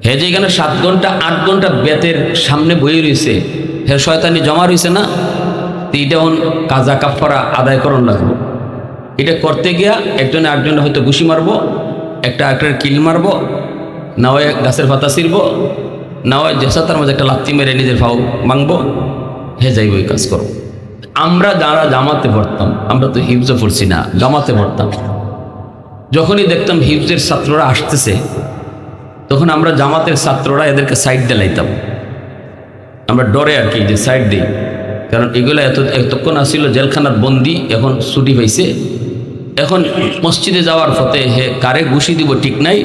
A: হে যে এখানে 7 ঘন্টা 8 ঘন্টা বেতের সামনে বই রয়েছে, হে শয়তানি জমা রয়েছে না, এইটা কাজা কাফারা আদায় করণ লাগবে। এটা করতে গিয়া একজনে আরেকজনে হয়তো ঘুষি মারবো, একটা আরেকটার কিল মারবো, না হয় গাছের পাতা ছিঁড়বো, না হয় জেসাতার মধ্যে একটা লাত্তি মেরে নিজের ফাও ভাঙবো, হে যাইব ওই কাজ করবো। আমরা যারা জামাতে পড়তাম, আমরা তো হিফজও পড়ছি না, জামাতে পড়তাম, যখনই দেখতাম হিফজের ছাত্ররা আসতেছে, তখন আমরা জামাতের ছাত্ররা এদেরকে সাইড দিলাইতাম। আমরা ডরে আর কি যে সাইড দিই, কারণ এগুলো এতক্ষণ আসছিল জেলখানার বন্দি, এখন ছুটি পাইছে, এখন মসজিদে যাওয়ার পথে হে কারে ঘুষি দিব ঠিক নাই,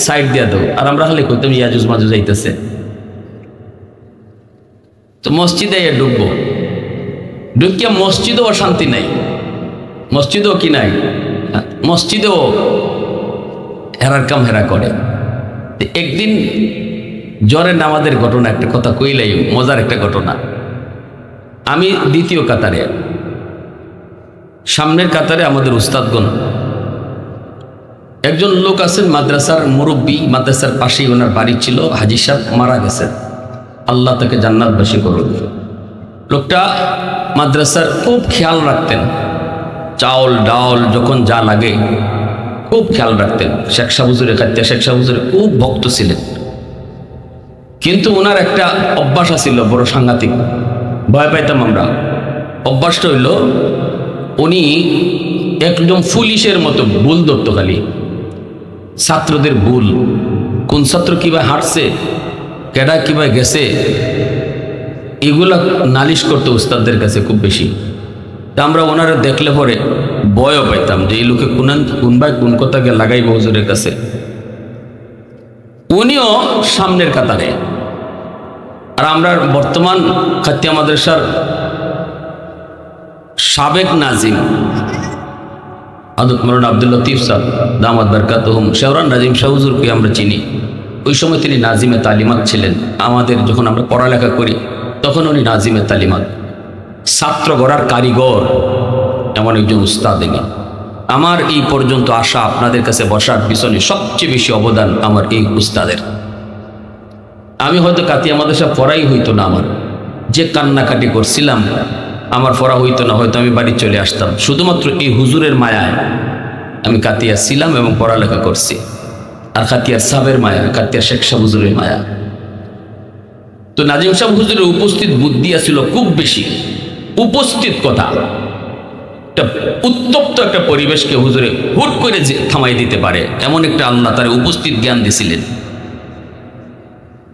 A: সাইড দিয়া দাও। আর আমরা খালি কইতাম ইয়াজুজ মাজুজ যাইতেছে, তো মসজিদে ঢুকবো, ঢুকিয়া মসজিদেও শান্তি নাই, মসজিদেও কি নাই, মসজিদেও হেরার কাম হেরা করে। একদিন জ্বরে নামাজের ঘটনা, একটা কথা কইলাই, মজার একটা ঘটনা। আমি 2য় কাতারে, সামনের কাতারে আমাদের উস্তাদগণ, একজন লোক আছেন মাদ্রাসার মুরব্বী, মাদ্রাসার পাশেই ওনার বাড়ি ছিল, হাজী সাহেব মারা গেছেন, আল্লাহ তাকে জান্নাতবাসী করুন। লোকটা মাদ্রাসার খুব খেয়াল রাখতেন, চাউল ডাউল যখন যা লাগে খুব খেয়াল রাখতেন। শেখ শাহ হুজুরের খাদ্যে শেখ শাহ হুজুরের খুব ভক্ত ছিলেন, কিন্তু ওনার একটা অভ্যাস ছিল বড় সাংঘাতিক, ভয় পাইতাম আমরা। অভ্যাসটা হইল, উনি একদম পুলিশের মতো ভুল ধরত, খালি ছাত্রদের ভুল, কোন ছাত্র কিভাবে হাঁটছে, কেডা কিভাবে গেছে, এগুলা নালিশ করতো উস্তাদদের কাছে খুব বেশি। তা আমরা ওনারা দেখলে পরে ভয়ও পাইতাম যে এই লোকে কোন ভাই কোন কথাকে লাগাইব হুজুরের কাছে। উনিও সামনের কাতারে, আর আমরা বর্তমান খাতিয়া মাদ্রাসার সাবেক নাজিম হযরত মাওলানা আব্দুল লতিফ সাহেব দামাত বরকাতুহুম শেওরান নাজিম শাহ হুজুরকে আমরা চিনি। ওই সময় তিনি নাজিমে তালিমাত ছিলেন। আমাদের যখন আমরা পড়ালেখা করি তখন উনি নাজিমে তালিমাত, ছাত্র গড়ার কারিগর, এমন একজন উস্তাদ। আমার এই পর্যন্ত আসা, আপনাদের কাছে বসার পিছনে সবচেয়ে বেশি অবদান আমার এই উস্তাদের। আমি হয়তো কাতিয়া মাদ্রাসা পড়াই হইতো না, আমার যে কান্নাকাটি করছিলাম আমার পড়া হইতো না, হয়তো আমি বাড়ি চলে আসতাম। শুধুমাত্র এই হুজুরের মায়ায় আমি কাতিয়া ছিলাম এবং পড়ালেখা করছি, আর কাতিয়ার সাবের মায়া, কাতিয়ার শেখ শাহ হুজুরের মায়া। তো নাজিম শাহ হুজুরের উপস্থিত বুদ্ধি আছিল খুব বেশি, উপস্থিত কথা, একটা উত্তপ্ত একটা পরিবেশকে হুজুরে হুট করে থামাই দিতে পারে, এমন একটা আল্লাহ তার উপস্থিত জ্ঞান দিছিলেন।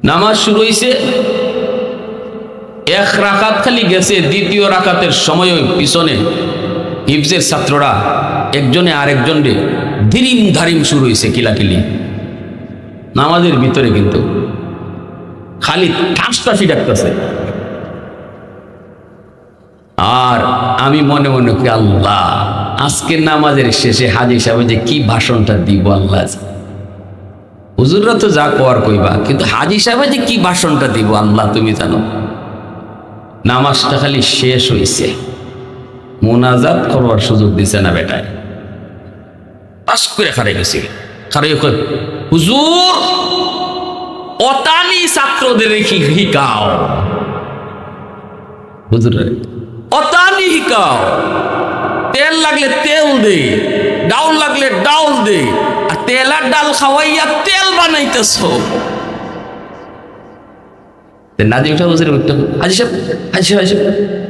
A: নামাজ শুরু হয়েছে, এক রাকাত খালি গেছে, দ্বিতীয় রাকাতের সময় পিছনে হিফজের ছাত্ররা একজনে আরেকজনকে ধিরিম ধারিম শুরু হয়েছে, কিলাকিলি নামাজের ভিতরে, কিন্তু খালি ঠাসটাসি ডাকতেছে। আর আমি মনে মনে করি, আল্লাহ আজকের নামাজের শেষে হাজী সাহেব যে কি ভাষণটা দিব, আল্লাহ হুজুররা তো যা কর কইবা, কিন্তু হাজী সাহেব যে কি ভাষণটা দিব আল্লাহ তুমি জানো। নামাজটা খালি শেষ হয়েছে, মোনাজাত করবার সুযোগ দিছে না বেটায়, পাস করে খারাই গেছে। খারাই হুজুর অতানি ছাত্রদের শিখাও, হুজুর অতানি শিখাও, তেল লাগলে তেল দে, ডাউল লাগলে ডাউল দে, আর তেল আর ডাল খাওয়াইয়া তেল বানাইতেছ। নাজিম সাহেব হুজুর হাজী সাহেব, হাজী সাহেব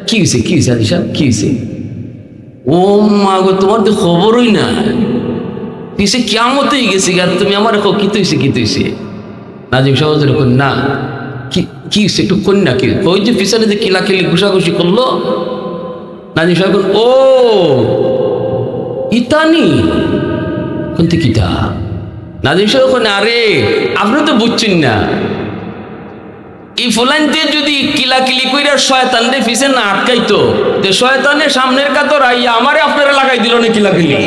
A: কি হয়েছে, কি হয়েছে হাজী সাহেব, কি হয়েছে? ও মা গো, তোমার তো খবরই না, পিছে কিয়ামতেই গেছি গা, তুমি আমার কি হয়েছে, কি হয়েছে? নাজিম সাহেব হুজুর না, কি হয়েছে একটু কন্যা, কি ওই যে পিছনে যে কিলাকিলি ঘুষাঘুষি করলো। নাজিম সাহেব ও ইতানি কোনতে কিতা? নাজিম সাহেব আরে আপনি তো বুঝছেন না, এই ফুলাইনতে যদি কিলাকিলি কইরা শয়তানরে পিছে না আটকাইতো, তে শয়তানের সামনের কাতর আইয়া আমারে আপনারা লাগাই দিল না কিলাকিলি।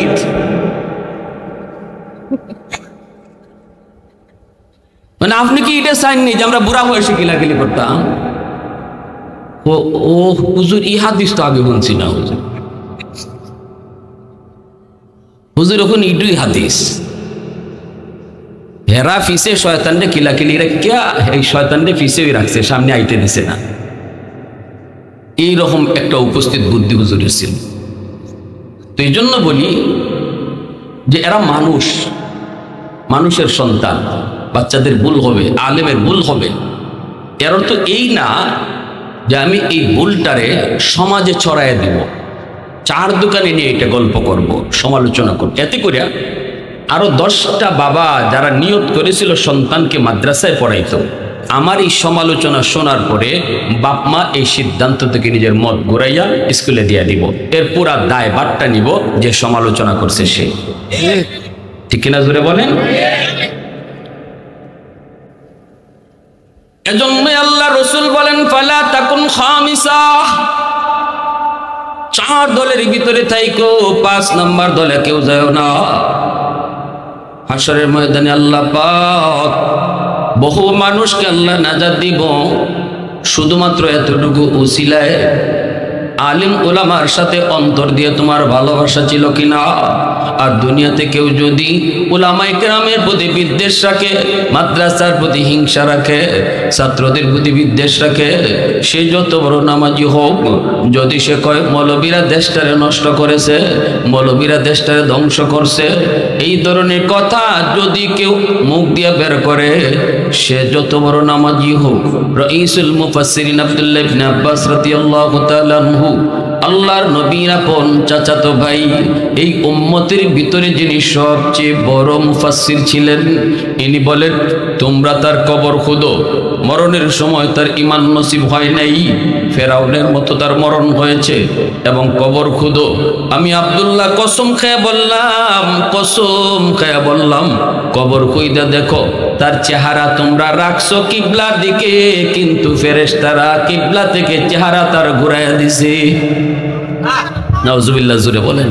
A: মানে আপনি কি এটা চাইন নি যে আমরা বুড়া বয়সে কিলাকিলি করতাম? ও হুজুর এই হাদিস তো আগে বলছি না হুজুর, হুজুর ওখানে ইডুই হাদিস হেরা ফিসে শয়তানরে কিলাকিলি রাখিয়া এই শয়তানরে ফিসে রাখছে, সামনে আইতে দিছে না। এইরকম একটা উপস্থিত বুদ্ধি হুজুরের ছিল। তো এই জন্য বলি যে এরা মানুষ, মানুষের সন্তান, বাচ্চাদের ভুল হবে, আলেমের ভুল হবে। এর অর্থ এই না যে আমি এই ভুলটারে সমাজে ছড়াইয়া দিব, চার দোকানে নিয়ে এটা গল্প করব, সমালোচনা করব। এতে করে আরো 10টা বাবা যারা নিয়ত করেছিল সন্তানকে মাদ্রাসায় পড়াইতো, আমার এই সমালোচনা শোনার পরে বাপ মা এই সিদ্ধান্ত থেকে নিজের মত ঘুরাইয়া স্কুলে দিয়ে দিব, এর পুরা দায় বাট্টা নিব যে সমালোচনা করছে সে। ঠিক কিনা জোরে বলেন? এজন্য আল্লাহ রসুল বলেন ফালা তাকুন খামিসা, 4 দলের ভিতরে থাইকো, 5 নাম্বার দলে কেউ যায় না। হাশরের ময়দানে আল্লাহ পাক বহু মানুষকে আল্লাহ নাজাত দিব, শুধুমাত্র এতটুকু উসিলায় আলিম উলামার সাথে অন্তর দিয়ে তোমার ভালোবাসা ছিল কিনা। আর দুনিয়াতে কেউ যদি উলামায়ে কেরামের প্রতি বিদ্বেষ রাখে, মাদ্রাসার প্রতি হিংসা রাখে, ছাত্রদের প্রতি বিদ্বেষ রাখে, সে যত বড় নামাজি হোক, যদি সে কয় মৌলবীরা দেশটারে নষ্ট করেছে, মৌলবীরা দেশটারে ধ্বংস করছে, এই ধরনের কথা যদি কেউ মুখ দিয়ে বের করে, সে যত বড় নামাজি হোক। রাইসুল মুফাসসিরিন আব্দুল্লাহ ইবনে আব্বাস রাদিয়াল্লাহু তাআলা আনহু, আল্লাহর নবীর আপন চাচাতো ভাই, এই উম্মতের ভিতরে যিনি সবচেয়ে বড় মুফাসসির ছিলেন, ইনি বলেন তোমরা তার কবর খুঁদো, মরণের সময় তার ঈমান নসিব হয় নাই, ফেরাউনের মতো তার মরণ হয়েছে, এবং কবর খুঁদো। আমি আব্দুল্লাহ কসম খেয়ে বললাম, কসম খেয়ে বললাম, কবর খুঁইদা দেখো তার চেহারা তোমরা রাখছো কিবলার দিকে, কিন্তু ফেরেশতারা কিবলা থেকে চেহারা তার ঘুরাইয়া দিছে। নাউজুবিল্লাহ, জোরে বলেন।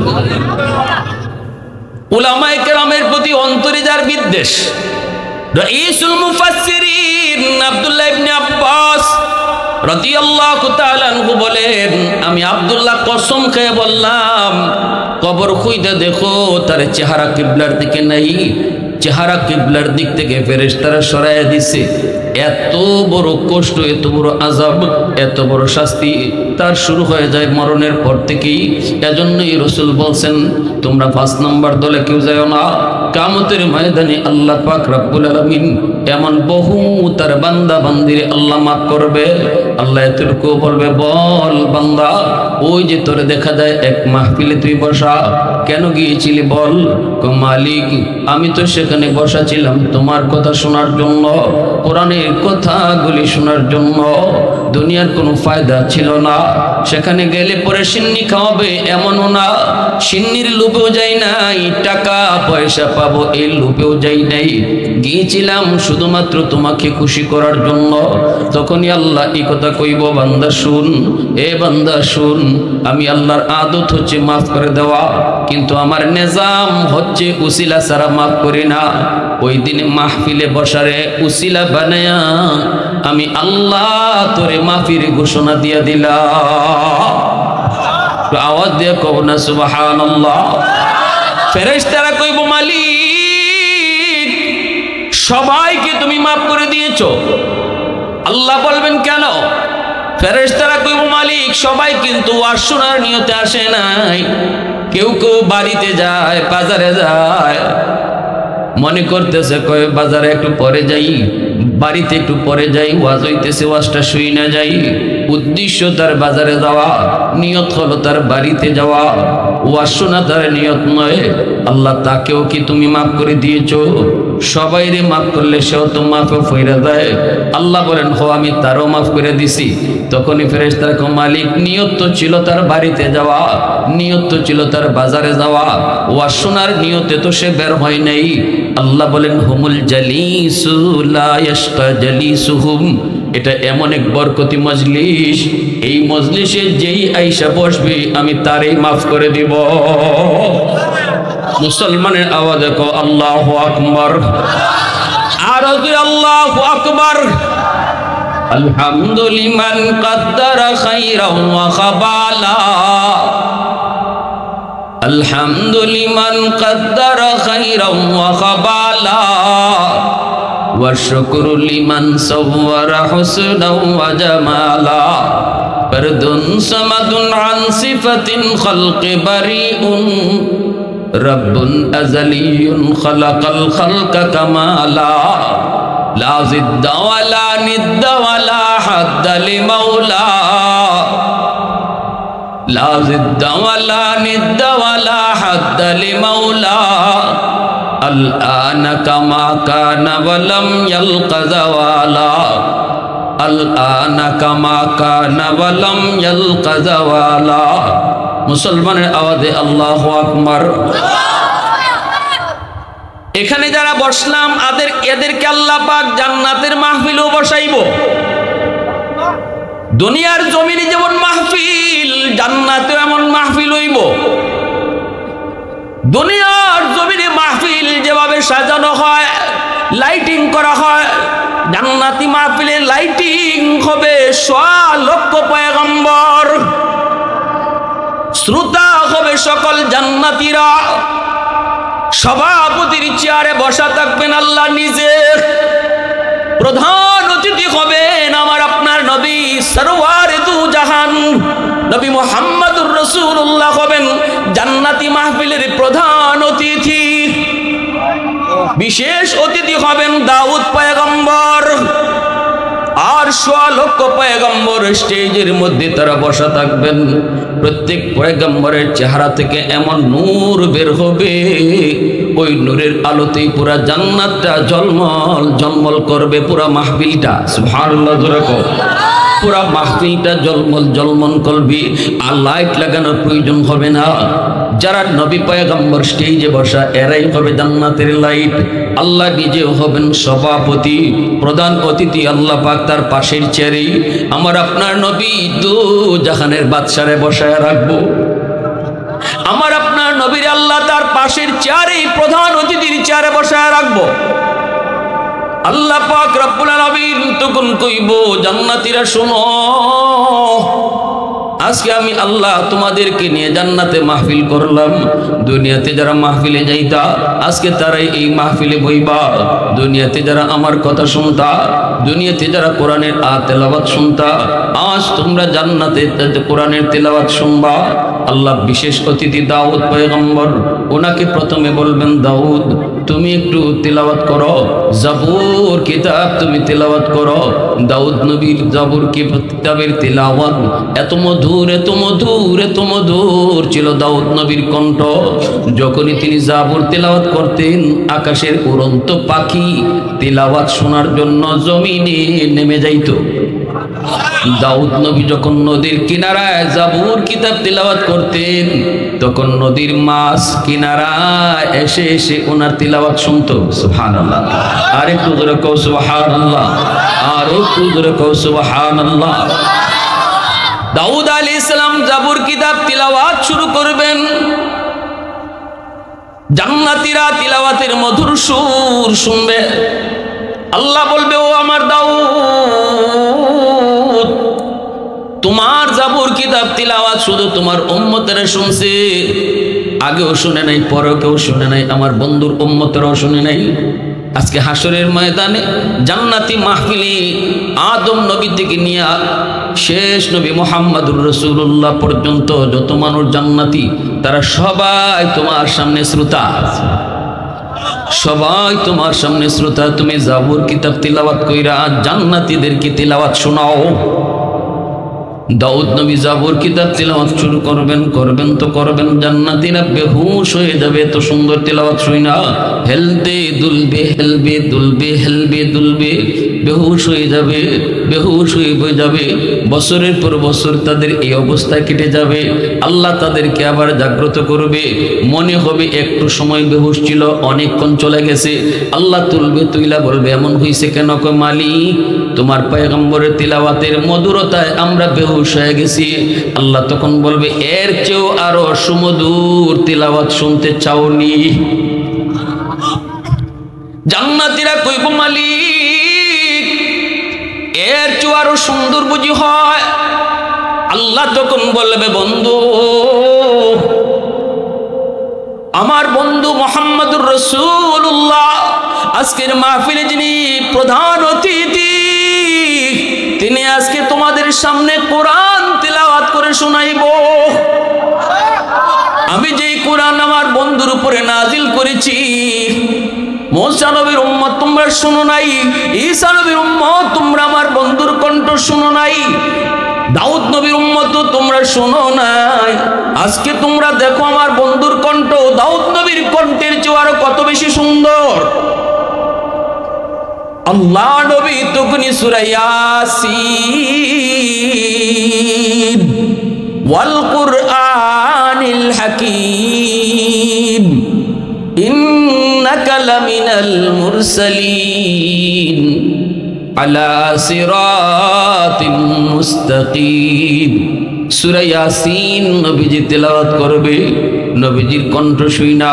A: উলামায়ে কেরামের প্রতি অন্তরে যার বিদ্বেষ, রাইসুল মুফাসসিরিন আব্দুল্লাহ ইবনে আব্বাস রাদিয়াল্লাহু তাআলা আনহু বলেন, আমি আব্দুল্লাহ কসম খেয়ে বললাম, কবর খুঁজে দেখো তার চেহারা কিবলার দিকে নাই, চেহারা কিবলার দিক থেকে ফেরেশতারা সরাইয়া দিছে। এত বড় কষ্ট, এত বড় আযাব, এত বড় শাস্তি তার শুরু হয়ে যায় মরণের পর থেকেই। এজন্যই রাসূল বলছেন তোমরা 5 নম্বর দলে কেউ যাও না। কিয়ামতের ময়দানে আল্লাহ পাক রব্বুল আলামিন এমন বহু তার বান্দা বান্দিরে আল্লাহ মাফ করবে। আল্লাহ এতটুকু বলবে, বল বান্দা, ওই যে তোরে দেখা যায় এক মাহফিলে তুই বসা, কেন গিয়েছিলি বল? মালিক, আমি তো সেখানে বসা ছিলাম তোমার কথা শোনার জন্য, কোরআনে এই কথাগুলি শোনার জন্য। দুনিয়ার কোনো ফায়দা ছিল না, সেখানে গেলে পরে সিন্নি খাওয়াবে এমনও না, সিন্নির লোভেও যাই নাই, টাকা পয়সা পাবো এই লোভেও যাই নাই, গিয়েছিলাম শুধুমাত্র তোমাকে খুশি করার জন্য। তখনই আল্লাহ এই কথা কইব, বান্দা শুন, এ বান্দা শুন, আমি আল্লাহর আদত হচ্ছে মাফ করে দেওয়া, কিন্তু আমার নিজাম হচ্ছে উসিলা ছাড়া মাফ করি না। ওই দিনে মাহফিলে বসারে উসিলা বানায়া আমি আল্লাহ তোরে মাফির ঘোষণা দিয়া দিলাম। আওয়াজ দিয়ে কব না সুবহানাল্লাহ। ফেরেশতারা কইব, মালিক সবাইকে তুমি মাফ করে দিয়েছো। আল্লাহ বলবেন কেন? ফেরেশতারা কইব, মালিক সবাই কিন্তু ওয়াজ শোনার নিয়তে আসে নাই, কেউ কেউ বাড়িতে যায়, বাজারে যায়, মনে করতেছে কয় বাজারে একটু পরে যাই, বাড়িতে একটু পরে যাই, ওয়াজ হইতেছে ওয়াজটা শুই না যাই। উদ্দেশ্য তার বাজারে যাওয়া, নিয়ত হলো তার বাড়িতে যাওয়া, ওয়াজ শোনা তার নিয়ত নয়। আল্লাহ তাকেও কি তুমি মাফ করে দিয়েছো? সবাই রে মাফ করলে সেও তো মাফ ফিরে দেয়। আল্লাহ বলেন, হো আমি তারও মাফ করে দিছি। তখনই ফেরেশতারা কয়, মালিক নিয়ত তো ছিল তার বাড়িতে যাওয়া, নিয়ত তো ছিল তার বাজারে যাওয়া, ওয়াজ শোনার নিয়তে তো সে বের হয় নাই। আল্লাহ বলেন, হুমুল জালিসু লা ইয়াশকা জালিসুহুম, এটা এমন এক বরকতি মজলিস, এই মজলিসে যেই আইসা বসবে আমি তারই মাফ করে দিব। মুসলমানের আওয়াজে কও আল্লাহু আকবার, আর আল্লাহু আকবার। আলহামদুলিমান কাদ্দারা খাইরাও ওয়া খাবালা, আলহামদুলিমান কাদ্দারা খাইরাও ওয়া খাবালা, ওয়া শুকরু লিমান সাওয়ারা হুসনাও ওয়া জামালা, ফারদুন সামাদুন আন সিফাতিন খালকি বারিউন, রব্বুন আযালিয়ুন খালাকাল খালকা কামালা, লা জিদ্দা ওয়ালা নিদ্দা ওয়ালা হাদ্দা লিমাওলা, লা জিদ্দা ওয়ালা নিদ্দা ওয়ালা হাদ্দা লিমাওলা, আল আনা কামা কানা ওয়ালাম ইয়ালকা যাওয়ালা, আল আনা কামা কানা ওয়ালাম ইয়ালকা যাওয়ালা। মুসলমানের আওয়াজে আল্লাহু আকবার। এখানে যারা বসলাম এদেরকে আল্লাহ পাক জান্নাতের মাহফিলও বসাইবো। দুনিয়ার জমিনে যেমন মাহফিল, জান্নাতেও এমন মাহফিল হইব। দুনিয়ার জমিনে মাহফিল যেভাবে সাজানো হয়, লাইটিং করা হয়, জান্নাতি মাহফিলের লাইটিং হবে 100 লক্ষ পয়গম্বর, শ্রোতা হবে সকল জান্নাতীরা। সভাপতির চেয়ারে বসা থাকবেন আল্লাহ নিজে, প্রধান অতিথি হবেন আমার আপনার নবী সরওয়ারে দু জাহান নবী মুহাম্মদুর রাসূলুল্লাহ হবেন জান্নাতি মাহফিলের প্রধান অতিথি। বিশেষ অতিথি হবেন দাউদ পয়গম্বর, আর 100 লক্ষ পয়গম্বর স্টেজের মধ্যে তারা বসা থাকবেন। প্রত্যেক পয়গম্বরের চেহারা থেকে এমন নূর বের হবে, ওই নূরের আলোতেই পুরা জান্নাতটা জলমল জলমল করবে। পুরা মাহফিলটা, সুবহানাল্লাহ জোরে কও, পুরা মাহফিলটা জলমল জলমল করবে, আর লাইট লাগানোর প্রয়োজন হবে না। যারা নবী পয়গম্বর স্টেজে বসা, এরাই হবে জান্নাতের লাইট। আল্লাহ নিজেও হবেন সভাপতি, প্রধান অতিথি আল্লাহ পাক তার পাশের চেয়ারে আমার আপনার নবী দু জাহানের বাদশারে বসায় রাখবো। আমার আপনার নবীর আল্লাহ তার পাশের চেয়ারে প্রধান অতিথির চেয়ারে বসায় রাখবো। আল্লাহ পাক রব্বুল আলামিন তখন কইব, জান্নাতীরা শোনো, আজকে আমি আল্লাহ তোমাদেরকে নিয়ে জান্নাতে মাহফিল করলাম। দুনিয়াতে যারা মাহফিলে যাইতা, আজকে তারাই এই মাহফিলে বইবা। দুনিয়াতে যারা আমার কথা শুনতা, দুনিয়াতে যারা কোরআনের তেলাওয়াত শুনতা, আজ তোমরা জান্নাতে কোরআনের তেলাওয়াত শুনবা। আল্লাহ বিশেষ অতিথি দাউদ পয়গম্বর, ওনাকে প্রথমে বলবেন, দাউদ তুমি একটু তেলাওয়াত করো, জাবুর কিতাব তুমি তেলাওয়াত করো। দাউদ নবীর জাবুর কিতাবের তেলাওয়াত এত মধুর, এত মধুর, এত মধুর ছিল দাউদ নবীর কণ্ঠ। যখনই তিনি জাবুর তেলাওয়াত করতেন, আকাশের উড়ন্ত পাখি তেলাওয়াত শোনার জন্য জমিনে নেমে যাইত। দাউদ নবী যখন নদীর কিনারায় জাবুর কিতাব তেলাওয়াত করতেন, তখন নদীর মাছ কিনারায় এসে এসে ওনার তেলাওয়াত শুনতো। সুবহানাল্লাহ, আর একটু জোরে কও সুবহানাল্লাহ, আর একটু জোরে কও সুবহানাল্লাহ। দাউদ আলাইহিস সালাম জাবুর কিতাব তেলাওয়াত শুরু করবেন, জান্নাতীরা তিলাওয়াতের মধুর সুর শুনবে। আল্লাহ বলবে, ও আমার দাউদ, তোমার জাবুর কিতাব তিলাওয়াত শুধু তোমার উম্মতেরা শুনছে, আগেও শুনে নাই, পরেও কেউ শুনে নাই, আমার বন্ধুর উম্মতেরাও শুনে নাই। আজকে হাসরের ময়দানে জান্নাতি মাহফিলে আদম নবী থেকে নিয়ে শেষ নবী মুহাম্মদুর রাসূলুল্লাহ পর্যন্ত যত মানুষ জান্নাতি, তারা সবাই তোমার সামনে শ্রোতা, সবাই তোমার সামনে শ্রোতা। তুমি জাবুর কিতাব তিলাওয়াত কইরা জান্নাতীদেরকে তিলাওয়াত শোনাও। দাউদ নবী জাবুর কিতাব তিলাওয়াত শুরু করবেন তো করবেন, জান্নাতীরা বেহুশ হয়ে যাবে এত সুন্দর তিলাওয়াত শুইনা। হেলবে দুলবে, হেলবে দুলবে, হেলবে দুলবে, বেহুশ হয়ে যাবে, বেহুশ হয়ে যাবে। বছরের পর বছর তাদের এই অবস্থায় কেটে যাবে। আল্লাহ তাদেরকে আবার জাগ্রত করবে, মনে হবে একটু সময় বেহুশ ছিল, অনেকক্ষণ চলে গেছে। আল্লাহ তুলবে, তুইলা বলবে, এমন হয়েছে কেন? কয়, মালিক তোমার পয়গম্বরের তিলাওয়াতের মধুরতায় আমরা বেহুশ হয়ে গেছি। আল্লাহ তখন বলবে, এর চেয়েও আরো সুমধুর তিলাওয়াত শুনতে চাওনি? জান্নাতীরা কইব, মালিক এর চেয়েও আরো সুন্দর বুঝি হয়? আল্লাহ তখন বলবে, বন্ধু, আমার বন্ধু মুহাম্মদুর রাসূলুল্লাহ আজকের মাহফিলে যিনি প্রধান অতিথি, তিনি আজকে তোমাদের সামনে কোরআন তিলাওয়াত করে শোনাইব। আমি যেই কোরআন আমার বন্ধুর উপরে নাজিল করেছি, মুসা নবীর উম্মত তোমরা শুনো নাই, ঈসা নবীর উম্মত তোমরা আমার বন্ধুর কণ্ঠ শুনো নাই, দাউদ নবীর উম্মত তোমরা শুনো নাই। আজকে তোমরা দেখো আমার বন্ধুর কণ্ঠ দাউদ নবীর কণ্ঠের চেয়ে আরো কত বেশি সুন্দর। আল্লাহ নবী তখনই সূরা ইয়াসিন ওয়াল কুরআনিল হাকীম ইন্নাকা লামিনাল মুরসালিন আলা সিরাতিন মুস্তাকিম, সূরা ইয়াসিন নবীজি তেলাওয়াত করবে। নবীজির কণ্ঠ শুইনা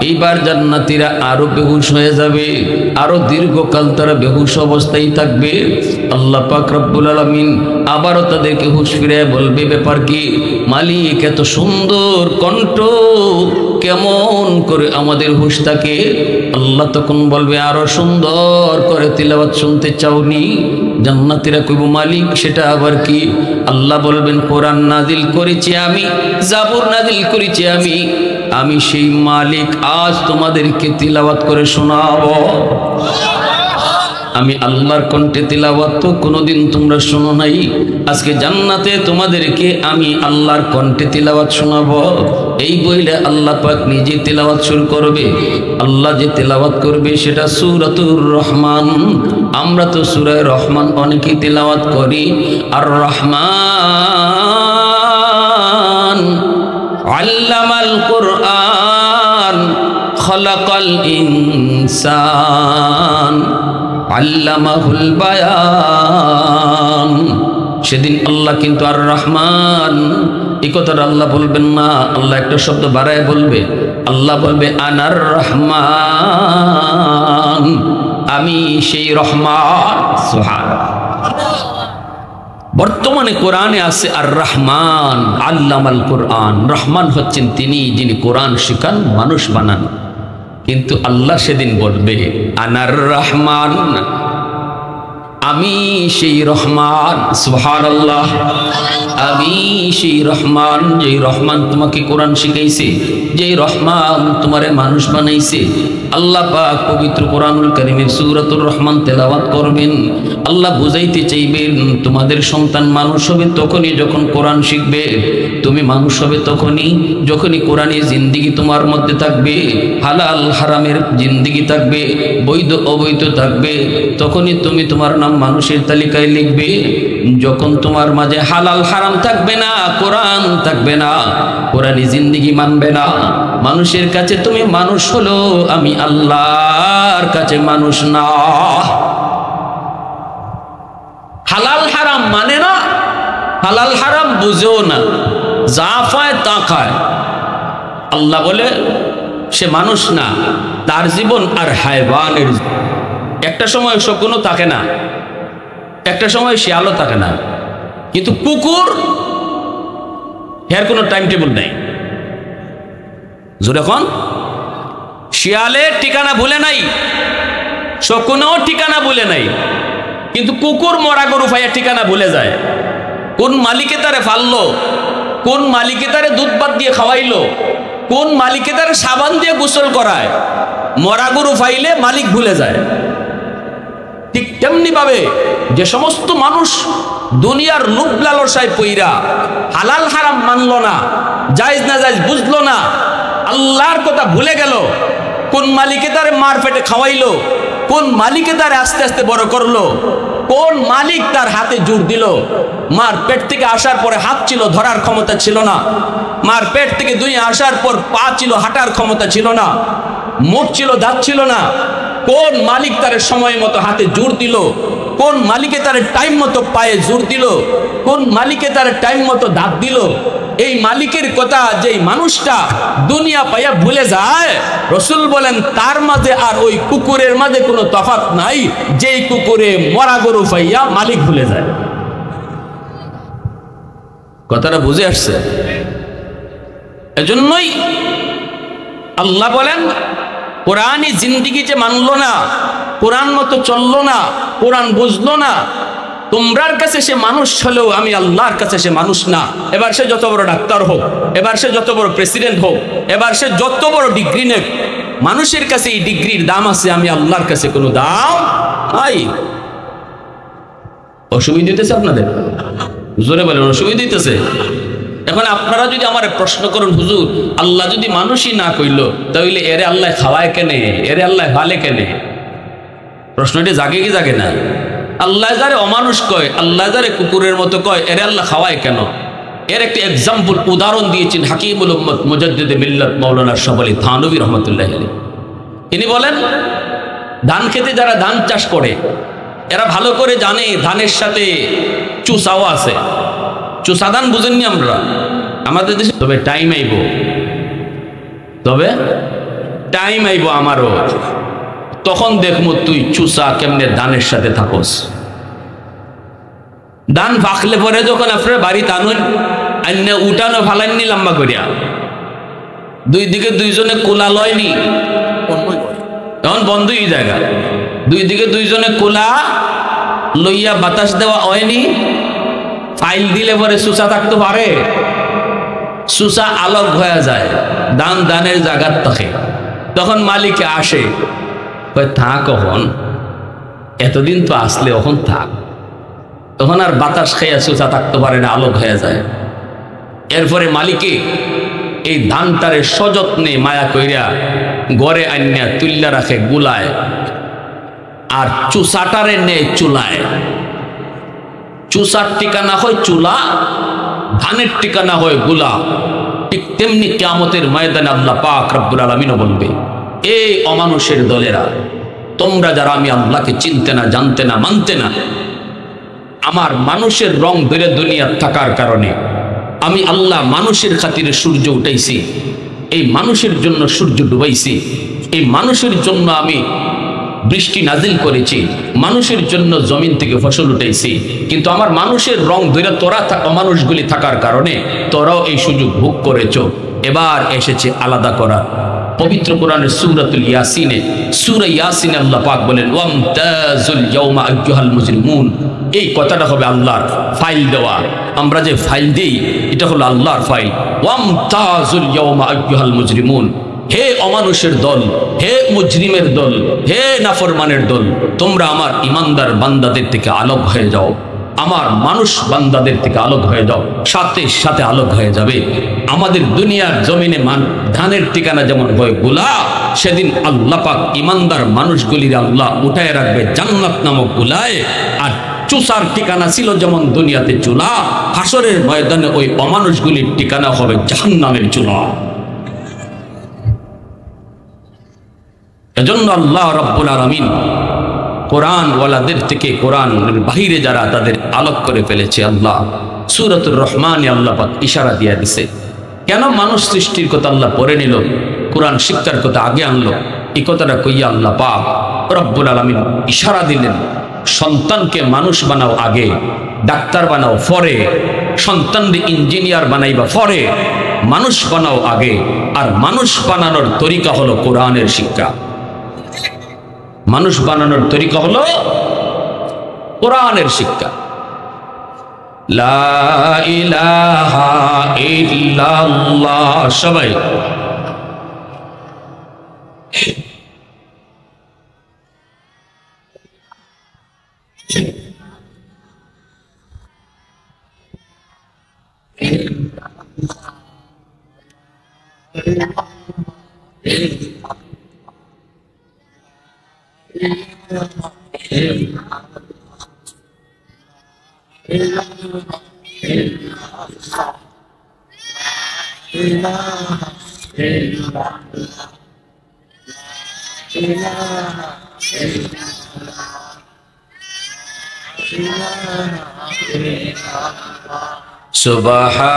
A: এইবার জান্নাতীরা আরো বেহুশ হয়ে যাবে, আরো দীর্ঘকাল তারা বেহুশ অবস্থায় থাকবে। আল্লাহ পাক রব্বুল আলামিন আবারও তাদেরকে হুঁশ ফিরে বলবে, ব্যাপার কি মালিক? এত সুন্দর কণ্ঠ, কেমন করে আমাদের হুঁশ থাকে? আল্লাহ তখন বলবে, আরো সুন্দর করে তিলাওয়াত শুনতে চাওনি? জান্নাতীরা কইব, মালিক সেটা আবার কি? আল্লাহ বলবেন, কোরআন নাজিল করেছি আমি, জাবুর নাজিল করেছি আমি, আমি সেই মালিক আজ তোমাদেরকে তিলাওয়াত করে শোনাবো। আমি আল্লাহর কণ্ঠে তিলাওয়াত তো কোনোদিন তোমরা শোনো নাই, আজকে জান্নাতে তোমাদেরকে আমি আল্লাহর কণ্ঠে তিলাওয়াত শোনাবো। এই বইলে আল্লাহ পাক নিজে তিলাওয়াত শুরু করবে। আল্লাহ যে তিলাওয়াত করবে সেটা সূরাতুর রহমান। আমরা তো সূরা রহমান অনেকেই তিলাওয়াত করি। আর রহমান আল্লামাল কুরআন খলাকাল ইনসান আল্লামাহুল বায়ান। সেদিন আল্লাহ কিন্তু আর রহমান এই কথাটা আল্লাহ বলবেন না, আল্লাহ একটা শব্দ বাড়ায় বলবে। আল্লাহ বলবে, আনার রহমান, আমি সেই রহমান। সুবহানাল্লাহ। বর্তমানে কোরআনে আছে আর রহমান আল্লামাল কোরআন। রহমান হচ্ছেন তিনি যিনি কোরআন শিখান, মানুষ বানান। কিন্তু আল্লাহ সেদিন বলবে, আনার রহমান, আমি সেই রহমান, সুবহানাল্লাহ। আমি সেই রহমান, যেই রহমান তোমাকে কোরআন শিখাইছে, যেই রহমান তোমারে মানুষ বানাইছে। আল্লাহ পাক পবিত্র কোরআনুল কারীমের সূরাতুর রহমান তেলাওয়াত করবেন। আল্লাহ বুঝাইতে চাইবেন তোমাদের সন্তান মানুষ হবে তখনই যখন কোরআন শিখবে, তুমি মানুষ হবে তখনই যখনই কোরআনী জিন্দেগি তোমার মধ্যে থাকবে, হালাল হারামের জিন্দেগি থাকবে, বৈধ অবৈধ থাকবে, তখনই তুমি তোমার নাম মানুষের তালিকায় লিখবে। যখন তোমার মাঝে হালাল হারাম থাকবে না, কোরআন থাকবে না, কোরআনী জিন্দেগি মানবে না, মানুষের কাছে তুমি মানুষ হলো, আমি আল্লাহর কাছে মানুষ না। হালাল হারাম মানে না, হালাল হারাম বুঝেও না, যা পায় তা খায়। আল্লাহ বলে সে মানুষ না, তার জীবন আর হায়ওয়ানের। একটা সময় শকুনও থাকে না, একটা সময় শিয়ালও থাকে না, কিন্তু কুকুর এর কোনো টাইম টেবিল নেই। যখন শিয়ালের ঠিকানা ভুলে নাই, শকুনও ঠিকানা ভুলে নাই, কিন্তু কুকুর মরা গরু ফাইয়া ঠিকানা ভুলে যায়। কোন মালিকে তারে ফাললো, কোন মালিকে তারে দুধ ভাত দিয়ে খাওয়াইলো, কোন মালিকে তারে সাবান দিয়ে গোসল করায়, মরা গরু ফাইলে মালিক ভুলে যায়। ঠিক তেমনি ভাবে যে সমস্ত মানুষ দুনিয়ার লোভ লালসায় পইরা হালাল হারাম মানলো না, জায়েজ না জায়েজ বুঝলো না, আল্লাহর কথা ভুলে গেল, কোন মালিকে তারে মার পেটে খাওয়াইলো, কোন মালিকে তারে আস্তে আস্তে বড় করলো, কোন মালিক তার হাতে জোর দিল। মার পেট থেকে আসার পরে হাত ছিল, ধরার ক্ষমতা ছিল না। মার পেট থেকে দুনিয়া আসার পর পা ছিল, হাঁটার ক্ষমতা ছিল না। মুখ ছিল, দাঁত ছিল না। কোন মালিক তার সময় মতো হাতে জোর দিল, কোন মালিকে তার টাইম মতো পায়ে জোর দিল, কোন মালিকে তার টাইম মতো দাঁত দিল। এই মালিকের কথা যেই মানুষটা দুনিয়া পাইয়া ভুলে যায়, রসুল বলেন তার মাঝে আর ওই কুকুরের মাঝে কোনো তফাৎ নাই, যেই কুকুরে মরা গরু পাইয়া মালিক ভুলে যায়। কথাটা বুঝে আসছে? এজন্যই আল্লাহ বলেন কোরআনই জিন্দেগি যে মানলো না, কোরআন মতো চললো না, কোরআন বুঝলো না, তোমরার কাছে সে মানুষ হলেও আমি আল্লাহর কাছে সে মানুষ না। এবার সে যত বড় ডাক্তার হোক, এবার সে যত বড় প্রেসিডেন্ট হোক, এবার সে যত বড় ডিগ্রি নেক, মানুষের কাছে এই ডিগ্রির দাম আছে, আমি আল্লাহর কাছে কোনো দাম নাই। অসুবিধা দিতেছে আপনাদের? জোরে বলেন, অসুবিধা দিতেছে? এখন আপনারা যদি আমার প্রশ্ন করেন, হুজুর আল্লাহ যদি মানুষই না কইল তাহলে এরে আল্লাহ খাওয়ায় কেনে, এরে আল্লাহ ভালে কেনে? প্রশ্নটি জাগে কি জাগে না? আল্লাহ যারে অমানুষ কয়, আল্লাহ যারে কুকুরের মতো কয়, এরে আল্লাহ খাওয়ায় কেন? এর একটা এক্সাম্পল, উদাহরণ দিয়েছেন হাকিমুল উম্মত মুজাদ্দিদে মিল্লাত মাওলানা শাহ আলী থানভী রহমাতুল্লাহ আলাইহি। তিনি বলেন ধান খেতে যারা ধান চাষ করে এরা ভালো করে জানে ধানের সাথে চুষাও আছে। চুষা ধান বুঝেননি আমরা আমাদের দেশে? তবে টাইম আইব, তবে টাইম আইব আমারও, তখন দেখবো তুই চুষা কেমনে ধানের সাথে থাকস। ধান ফাঁকলে পরে যখন আপনার বাড়ি টানুন, আন্য উঠানো ফালাননি লম্বা করিয়া, দুই দিকে দুইজনে কোলা লয়নি, তখন বন্ধই জায়গা, দুই দিকে দুইজনে কোলা লইয়া বাতাস দেওয়া হয়নি। ফাইল দিলে পরে সুসা থাকতে পারে? সুসা আলোক হয়ে যায়, দান দানের জায়গার থাকে। তখন মালিকে আসে, থাক কখন, এতদিন তো আসলে এখন থাক। তখন আর বাতাস খাইয়া সুসা থাকতে পারে না, আলোক হয়ে যায়। এরপরে মালিকে এই ধানটারে সযত্নে মায়া কইরা গড়ে আনিয়া তুল্লা রাখে গুলায়, আর চুষাটারে নেয় চুলায়। চুষার ঠিকানা হয় চুলা, ধানের ঠিকানা হয় গুলা। ঠিক তেমনি কিয়ামতের ময়দানে আল্লাহ পাক রব্বুল আলামিন বলবে, এই অমানুষের দলেরা, তোমরা যারা আমি আল্লাহকে চিনতে না, জানতে না, মানতে না, আমার মানুষের রং ধরে দুনিয়া থাকার কারণে আমি আল্লাহ মানুষের খাতিরে সূর্য উঠাইছি, এই মানুষের জন্য সূর্য ডুবাইছি, এই মানুষের জন্য আমি বৃষ্টি নাজিল করেছি, মানুষের জন্য জমিন থেকে ফসল উঠাইছি। কিন্তু আমার মানুষের রং ধরে তোরা অমানুষগুলি থাকার কারণে তোরাও এই সুযোগ ভোগ করেছ। এবার এসেছে আলাদা করা, পবিত্র কোরআনের সূরাতুল ইয়াসিনে, সূরা ইয়াসিনে আল্লাহ পাক বলেন ওয়ামতাজুল ইয়াউমা আইয়ুহাল মুজরিমুন। এই কথাটা হবে আল্লাহর ফাইল দেওয়া। আমরা যে ফাইল দিই এটা হলো আল্লাহর ফাইল। ওয়ামতাজুল ইয়াউমা আইয়ুহাল মুজরিমুন, হে অমানুষের দল, হে মুজরিমের দল, হে নাফরমানের দল, তোমরা আমার ইমানদার বান্দাদের থেকে আলোক হয়ে যাও, আমার মানুষ বান্দাদের থেকে আলোক হয়ে যাও। সাথে সাথে আলোক হয়ে যাবে। আমাদের দুনিয়ার জমিনে ধানের ঠিকানা যেমন হয় গোলা, সেদিন আল্লাহ পাক ইমানদার মানুষগুলির আল্লাহ উঠায় রাখবে জান্নাত নামক গোলায়। আর চুসার ঠিকানা ছিল যেমন দুনিয়াতে চুলা, হাসরের ময়দানে ওই অমানুষগুলির ঠিকানা হবে জাহান্নামের চুলা। এজন্য আল্লাহ রাব্বুল আলামিন কোরআন ওয়ালাদের থেকে কোরআনের বাহিরে যারা তাদের আলোক করে ফেলেছে, আল্লাহ সূরাতুর রহমানে আল্লাহ পাক ইশারা দিয়ে দিছে। কেন মানুষ সৃষ্টির কথা আল্লাহ পরে নিল, কোরআন শিক্ষার কথা আগে আনলো? এই কথাটা কইয়া আল্লাহ পাক রব্বুল আলামিন ইশারা দিলেন, সন্তানকে মানুষ বানাও আগে, ডাক্তার বানাও পরে, সন্তানকে ইঞ্জিনিয়ার বানাইবা পরে, মানুষ বানাও আগে। আর মানুষ বানানোর তরিকা হলো কোরআনের শিক্ষা। মানুষ বানানোর তরিকা হলো কোরআনের শিক্ষা। লা ইলাহা ইল্লাল্লাহ, সবাই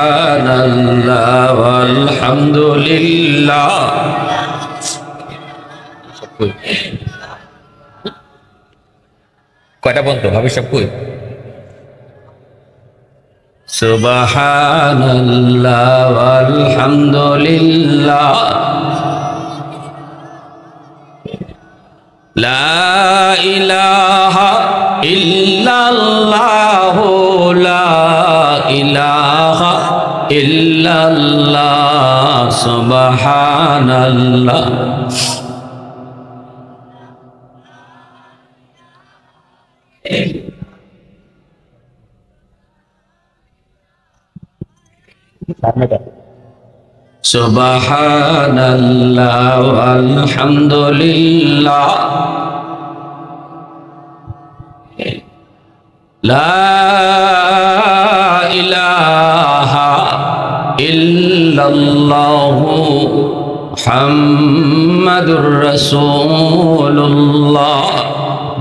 A: সুবহানাল্লাহ ওয়ালহামদুলিল্লাহ। কয়টা বলতো ভাবি সব কই? সুবহানাল্লাহ ওয়ালহামদুলিল্লাহ, লা ইলাহা ইল্লাল্লাহ, লা ইলাহা ইল্লাল্লাহ, সুবহানাল্লাহ। সুবহানাল্লাহ ওয়ালহামদুলিল্লাহ, লা ইলাহা ইল্লাল্লাহ, মুহাম্মাদুর রাসূলুল্লাহ।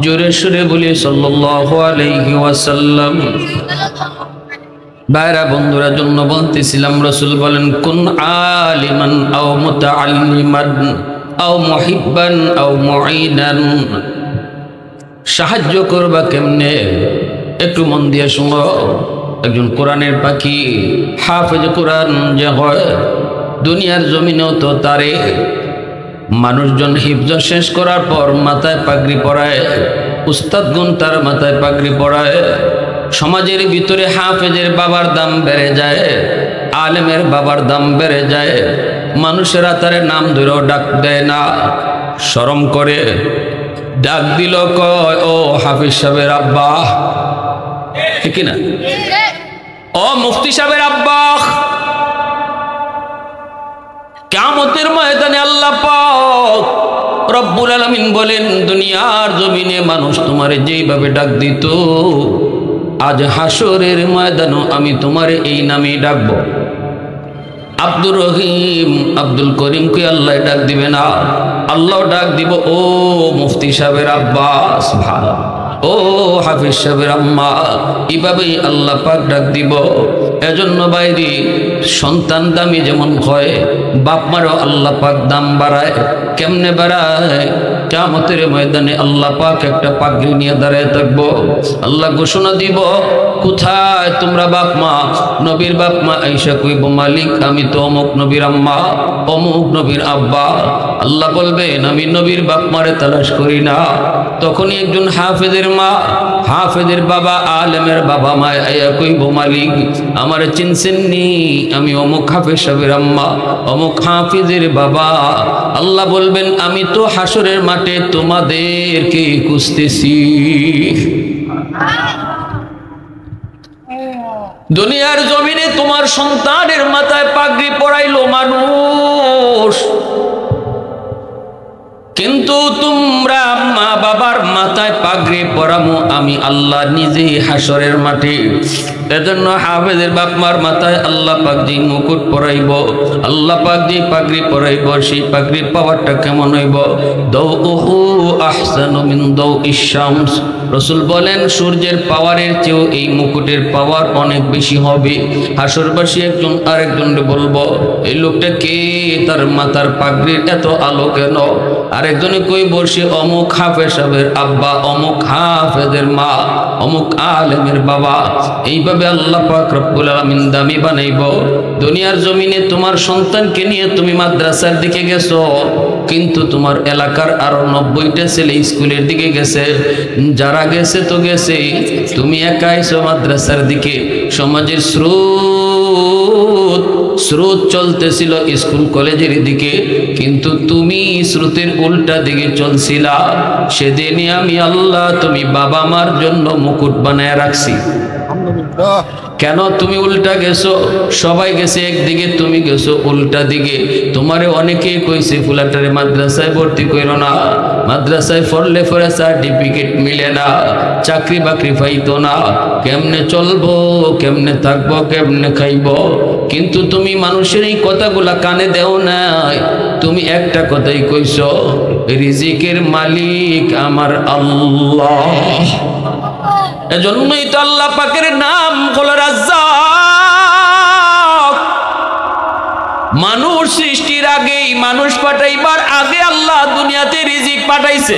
A: জোরে সুরে বলি সাল্লাল্লাহু আলাইহি ওয়াসাল্লাম। ভাইরা বন্ধুরা জন্য বলতেছিলাম, রাসূল বলেন কুন আলিমান আও মুতাআল্লিমান আও মুহিব্বান আও মুঈনান। সাহায্য করবা কেমনে একটু মন দিয়ে শুনো। একজন কোরআনের পাখি হাফেজ কোরআন যে হয়, দুনিয়ার জমিনেও তো তারে মানুষজন হিফজ শেষ করার পর মাথায় পাগড়ি পরায়, উস্তাদগুন তার মাথায় পাগড়ি পরায়। সমাজের ভিতরে হাফেজের বাবার দাম বেড়ে যায়, আলেমের বাবার দাম বেড়ে যায়। মানুষেরা তারে নাম ধরেও ডাক দেয় না, শরম করে। ডাক দিল কয় ও হাফিজ সাহেবের আব্বা, ঠিক না? ও মুফতি সাহেবের আব্বা। কিয়ামতের ময়দানে আল্লাহ পাক রব্বুল আলামিন বলেন, দুনিয়ার জমিনে মানুষ তোমারে যেইভাবে ডাক দিত, আজ হাসরের ময়দানও আমি তোমারে এই নামেই ডাকবো। আব্দুর রহিম, আব্দুল করিমকে আল্লাহ ডাক দিবে না, আল্লাহ ডাক দিব ও মুফতি সাহেবের আব্বা, সুবহানাল্লাহ, ও হাফিজ সাহেবের আম্মা। এইভাবেই আল্লাহ পাক ডাক দিব। এজন্য বাইরে সন্তান দামি যেমন হয়, বাপ মারও আল্লাহ পাক দাম বাড়ায়। কেমনে বাড়ায়? কিয়ামতের ময়দানে আল্লাহ পাক একটা পাগড়ি নিয়ে দাঁড়ায় থাকবো। আল্লাহ ঘোষণা দিব কোথায় তোমরা বাপ মা? নবীর বাপ মা আয়েশা কইব মালিক আমি তো অমুক নবীর আম্মা, অমুক নবীর আব্বা। আল্লাহ বলবেন আমি নবীর বাপ মারে তালাশ করি না। তখনই একজন হাফেজের মা, হাফেজের বাবা, আলেমের বাবা মা আয়া কইব মালিক আমারে চিনছেননি, আমি অমুক হাফেজ সাহেবের আম্মা, অমুক হাফিজের বাবা। আল্লাহ বলবেন আমি তো হাসরের মাঠে তোমাদেরকে খুঁজতেছি। দুনিয়ার জমিনে তোমার সন্তানের মাথায় পাগড়ি পরাইলো মানুষ, কিন্তু তোমরা মা বাবার মাথায় পাগড়ি পরামো আমি আল্লাহ নিজেই হাসরের মাঠে। এজন্য হাফেজের বাপ মার মাথায় আল্লাহ পাক যে মুকুট পরাইব, আল্লাহ পাক যে পাগড়ি পরাইব, সেই পাগড়ির পাওয়ারটা কেমন হইব? দাউহু আহসানু মিন দাউইশ শামস। রাসূল বলেন সূর্যের পাওয়ারের চেয়েও এই মুকুটের পাওয়ার অনেক বেশি হবে। হাসরবাসী একজন আরেকজনকে বলবো এই লোকটা কে, তার মাথার পাগড়ির এত আলো কেন? আরেকজনে কই বসে অমুক হাফেজ সাহেবের আব্বা, অমুক হাফেজের মা, অমুক আলেমের বাবা। এইভাবে আল্লাহ পাক রব্বুল আলামিন দামি বানাইব। দুনিয়ার জমিনে তোমার সন্তানকে নিয়ে তুমি মাদ্রাসার দিকে গেছো, কিন্তু তোমার এলাকার আরো 90টা ছেলে স্কুলের দিকে গেছে। যারা গেছে তো গেছে, তুমি একা আইছো মাদ্রাসার দিকে। সমাজের স্রোত চলতেছিল স্কুল কলেজের দিকে, কিন্তু তুমি স্রোতের উল্টা দিকে চলছিলা। সেদিনই আমি আল্লাহ তুমি বাবা মার জন্য মুকুট বানায় রাখছি। কেন তুমি উল্টা গেছো? সবাই গেছে একদিকে, তুমি গেছো উল্টা দিকে। তোমারে অনেকেই কইছে ফুলাটারে মাদ্রাসায় ভর্তি কইরো না, মাদ্রাসায় পড়লে পরে সার্টিফিকেট মিলে না, চাকরি বাকরি পাইতো না, কেমনে চলবো, কেমনে থাকবো, কেমনে খাইবো। কিন্তু তুমি মানুষের এই কথাগুলা কানে দেও নাই, তুমি একটা কথাই কইছো রিজিকের মালিক আমার আল্লাহ। এজন্যই তো আল্লাহ পাকের নাম হলো রাজ্জাক। মানুষ সৃষ্টির আগেই, মানুষ পাঠাইবার আগে আল্লাহ দুনিয়াতে রিজিক পাঠাইছে।